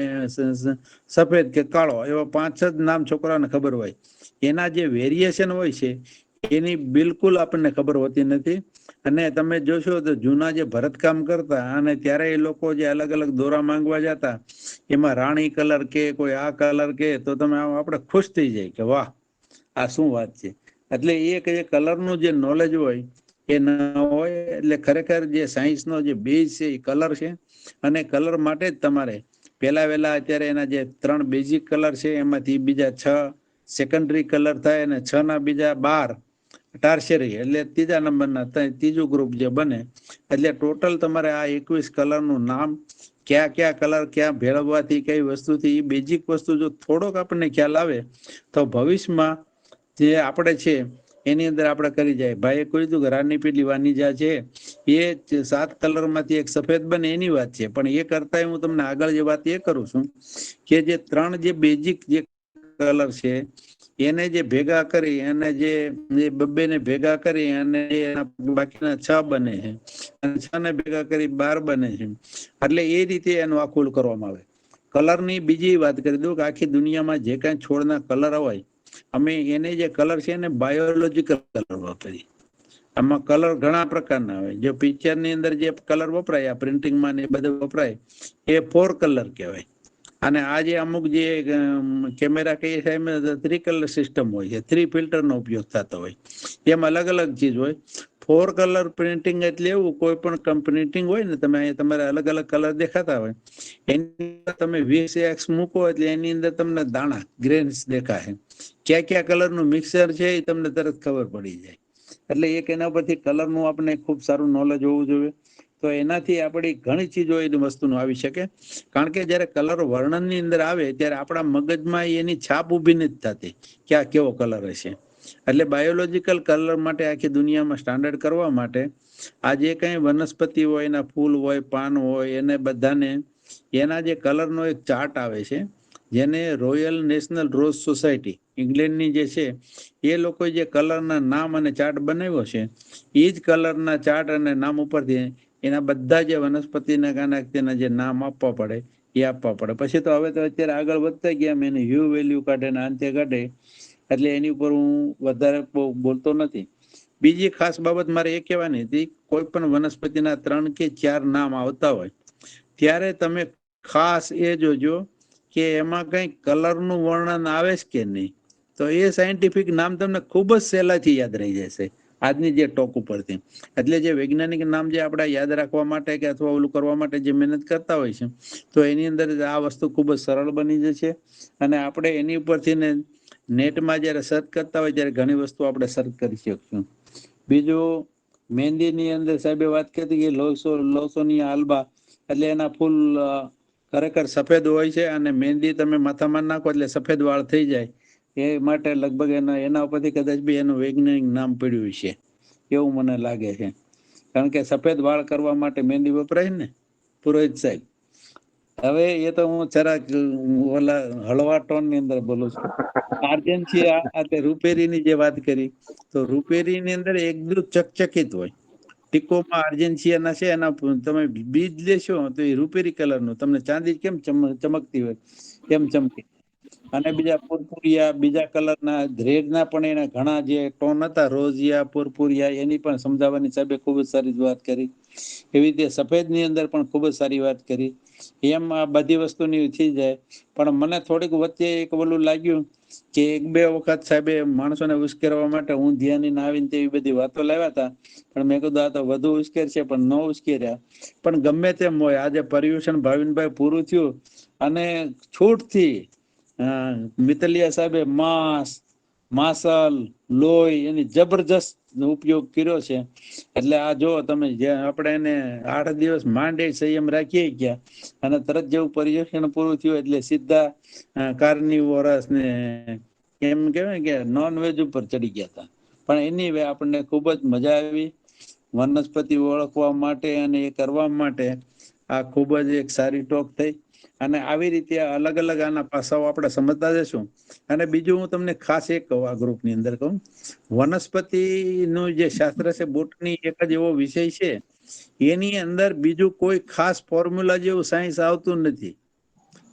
સફેદ કે કાળો એવા 5 જ નામ છોકરાને ખબર હોય. એના જે વેરિએશન હોય છે એની બિલકુલ આપણને ખબર હોતી નથી. અને તમે જોશો તો જૂના જે ભરતકામ કરતા અને ત્યારે એ લોકો જે અલગ અલગ દોરા માંગવા જતા એમાં રાણી કલર કે કોઈ આ કલર કે તો તમે આપણે ખુશ થઈ જાય કે વાહ આ શું વાત છે. એટલે એ કે કલરનું જે નોલેજ હોય એ ના હોય. એટલે ખરેખર જે સાયન્સનો જે બેઝ છે એ કલર છે. અને કલર માટે જ તમારે વહેલા અત્યારે એના જે 3 બેઝિક કલર છે એમાંથી બીજા 6 સેકન્ડરી કલર થાય અને 6 ના બીજા 12 ટાર્શરી એટલે ત્રીજા નંબરના ત્રીજું ગ્રુપ જે બને. એટલે ટોટલ તમારે આ 21 કલરનું નામ, કયા કલર ક્યાં ભેળવવાથી કઈ વસ્તુથી એ બેઝિક વસ્તુ જો થોડોક આપણને ખ્યાલ આવે તો ભવિષ્યમાં જે આપણે છે એની અંદર આપણે કરી જાય. ભાઈએ કહ્યું હતું કે રાની પીલી વાનીજા છે એ 7 કલરમાંથી એક સફેદ બને એની વાત છે, પણ એ કરતા હું તમને આગળ જે વાત એ કરું છું કે જે 3 જે બેઝિક જે કલર છે એને જે ભેગા કરી અને જે 2 ને ભેગા કરી અને બાકીના 6 બને છે અને 6 ને ભેગા કરી 12 બને છે. એટલે એ રીતે એનું આખું કરવામાં આવે. કલરની બીજી વાત કરી દઉં કે આખી દુનિયામાં જે કાંઈ છોડના કલર હોય અમે એને જે કલર છે એને બાયોલોજીકલ કલર વાપરીએ. આમાં કલર ઘણા પ્રકારના હોય. જો પિક્ચરની અંદર જે કલર વપરાય આ પ્રિન્ટિંગમાં ને એ બધું વપરાય એ 4 કલર કહેવાય. અને આ જે અમુક જે કેમેરા કહીએ છે એમાં 3 કલર સિસ્ટમ હોય છે, 3 ફિલ્ટરનો ઉપયોગ થતો હોય. એમ અલગ અલગ ચીજ હોય. 4 કલર પ્રિન્ટિંગ એટલે એવું કોઈ પણ પ્રિન્ટિંગ હોય ને તમે તમારે અલગ અલગ કલર દેખાતા હોય એની તમે 20x મૂકો એટલે એની અંદર તમને દાણા ગ્રેન્સ દેખાય. કયા કલરનું મિક્સર છે એ તમને તરત ખબર પડી જાય. એટલે એક એના પરથી કલરનું આપણે ખૂબ સારું નોલેજ હોવું જોઈએ. તો એનાથી આપણી ઘણી ચીજો એની વસ્તુનું આવી શકે. કારણ કે જ્યારે કલર વર્ણનની અંદર આવે ત્યારે આપણા મગજમાં એની છાપ ઊભી નથી થતી કે આ કેવો કલર હશે. એટલે બાયોલોજીકલ કલર માટે આખી દુનિયામાં સ્ટાન્ડર્ડ કરવા માટે આ જે કંઈ વનસ્પતિ હોય, એના ફૂલ હોય, પાન હોય એને બધાને એના જે કલરનો એક ચાર્ટ આવે છે જેને રોયલ નેશનલ રોઝ સોસાયટી ઇંગ્લેન્ડની જે છે એ લોકો જે કલરના નામ અને ચાર્ટ બનાવ્યો છે એ જ કલરના ચાર્ટ અને નામ ઉપરથી એના બધા જે વનસ્પતિના ગાના તેના જે નામ આપવા પડે એ આપવા પડે. પછી તો હવે તો અત્યારે આગળ વધતા ગયા એને હ્યુ વેલ્યુ કાઢે ને અંતે કાઢે. એટલે એની ઉપર હું વધારે બોલતો નથી. બીજી ખાસ બાબત મારે એ કહેવાની હતી, કોઈ પણ વનસ્પતિના 3 કે 4 નામ આવતા હોય ત્યારે તમે ખાસ એ જોજો કે એમાં કઈ કલરનું વર્ણન આવે છે કે નહીં. તો એ સાયન્ટિફિક નામ તમને ખૂબ જ સહેલાઈથી યાદ રહી જશે આજની જે ટોક ઉપરથી. એટલે જે વૈજ્ઞાનિક નામ જે આપણે યાદ રાખવા માટે કે અથવા ઓલું કરવા માટે જે મહેનત કરતા હોય છે તો એની અંદર આ વસ્તુ ખૂબ જ સરળ બની જશે. અને આપણે એની ઉપરથી ને નેટમાં જ્યારે સર્ચ કરતા હોય ત્યારે ઘણી વસ્તુ આપણે સર્ચ કરી શકશું. બીજું મહેંદીની અંદર સાહેબે વાત કરી કે લોસોનિયા આલ્બા એટલે એના ફૂલ ખરેખર સફેદ હોય છે અને મહેંદી તમે માથામાં નાખો એટલે સફેદ વાળ થઈ જાય. એ માટે લગભગ એના ઉપરથી કદાચ બી એનું વૈજ્ઞાનિક નામ પડ્યું છે એવું મને લાગે છે. કારણ કે સફેદ વાળ કરવા માટે મહેંદી વપરાય ને પુરોહિત સાહેબ. હવે એ તો હું જરાક ઓલા હળવા ટોન ની અંદર બોલું છું. આર્જેન્શિયા રૂપેરીની જે વાત કરી તો રૂપેરીની અંદર એકદમ ચકચકિત હોય. ટીકોમાં અર્જેન્શિયાના છે એના તમે બીજ લેશો તો એ રૂપેરી કલરનું તમને ચાંદી કેમ ચમકતી હોય એમ ચમકે. અને બીજા પુરપુરિયા બીજા કલરના રેડના પણ એના ઘણા જે ટોન હતા રોઝિયા પુરપુરિયા એની પણ સમજાવવાની સાહેબે ખૂબ જ સારી વાત કરી. એવી રીતે સફેદની અંદર પણ ખૂબ જ સારી વાત કરી. એમ આ બધી વસ્તુની થઈ જાય પણ મને થોડીક વચ્ચે એક ઓલું લાગ્યું કે એક બે વખત સાહેબે માણસોને ઉશ્કેરવા માટે હું ધ્યાની આવીને તેવી બધી વાતો લાવ્યા હતા, પણ મેં કીધું આ તો વધુ ઉશ્કેર છે, પણ ન ઉશ્કેર્યા. પણ ગમે તેમ હોય, આજે પર્યુષણ ભાવિનભાઈ પૂરું થયું અને છૂટથી મિતલિયા સાહેબે માસલ લોહી એની જબરજસ્ત ઉપયોગ કર્યો છે. એટલે આ જો તમે આપણે એને 8 દિવસ માંડે સંયમ રાખીએ ગયા અને તરત જેવું પર્યવેક્ષણ પૂરું થયું એટલે સીધા કાર્નિવોરસ ને એમ કહેવાય કે નોનવેજ ઉપર ચડી ગયા હતા. પણ એની વે આપણને ખૂબ જ મજા આવી. વનસ્પતિ ઓળખવા માટે અને એ કરવા માટે આ ખૂબ જ એક સારી ટોક થઈ. અને આવી રીતે અલગ અલગ આના પાસાઓ આપણે સમજતા જશું. અને બીજું હું તમને ખાસ એક કહું, આ ગ્રુપની અંદર કહું, વનસ્પતિનું જે શાસ્ત્ર છે, બોટની એક જ એવો વિષય છે, એની અંદર બીજું કોઈ ખાસ ફોર્મ્યુલા જેવું સાયન્સ આવતું નથી.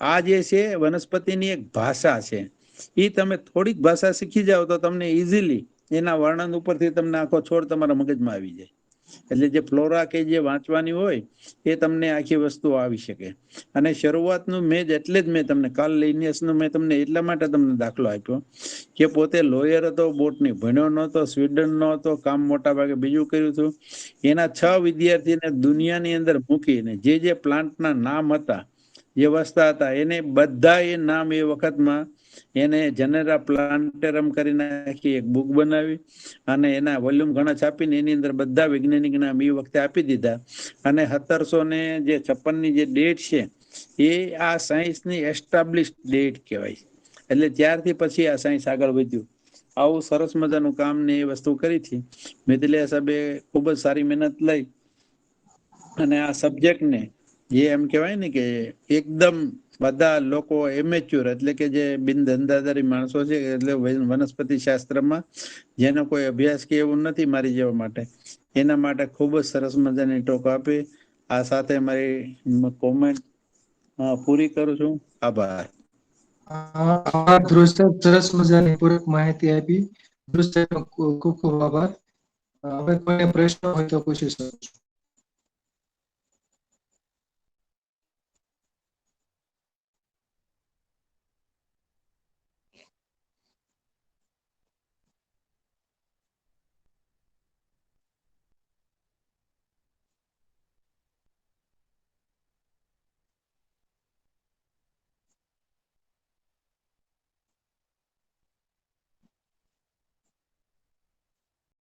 આ જે છે વનસ્પતિની એક ભાષા છે. એ તમે થોડીક ભાષા શીખી જાવ તો તમને ઇઝીલી એના વર્ણન ઉપરથી તમને આખો છોડ તમારા મગજમાં આવી જાય. એટલે જે ફ્લોરા કે જે વાંચવાની હોય એ તમને આખી વસ્તુ આવી શકે. અને શરૂઆતનું મેં મેં તમને કાર્લ લિનિયસનું મેં તમને એટલા માટે તમને દાખલો આપ્યો કે પોતે લોયર હતો, બોટની ભણ્યો નહોતો, સ્વીડનનો હતો, કામ મોટા ભાગે બીજું કર્યું હતું. એના 6 વિદ્યાર્થીને દુનિયાની અંદર મૂકીને જે પ્લાન્ટના નામ હતા, જે વસ્તા હતા, એને બધા એ નામ એ વખતમાં એને જનેરા પ્લાન્ટેરમ કરી નાખી એક બુક બનાવી અને એના વોલ્યુમ ઘણા છાપીને એની અંદર બધા વૈજ્ઞાનિક નામ એ વખતે આપી દીધા. અને 1756 ની જે ડેટ છે એ આ સાયન્સની એસ્ટાબ્લિશ ડેટ કહેવાય. એટલે ત્યારથી પછી આ સાયન્સ આગળ વધ્યું. આવું સરસ મજાનું કામ ને એ વસ્તુ કરી હતી. મિથિલિયા સાહેબે ખૂબ જ સારી મહેનત લઈ અને આ સબ્જેક્ટને જે એમ કહેવાય ને કે એકદમ બધા લોકો એમેચ્યોર એટલે કે જે બિન ધંધાદારી માણસો છે, એટલે વનસ્પતિ શાસ્ત્રમાં જેનો કોઈ અભ્યાસ કે એવું નથી મારી જેવા માટે, એના માટે ખૂબ જ સરસ મજાની ટોક આપી. આ સાથે મારી કોમેન્ટ પૂરી કરું છું. આભાર. ધ્રુવ સાહેબ, સરસ મજાની પૂરક માહિતી આપી. ધ્રુવ સાહેબનો ખૂબ ખૂબ આભાર. હવે કોઈ પ્રશ્ન હોય તો પૂછી શકો છો.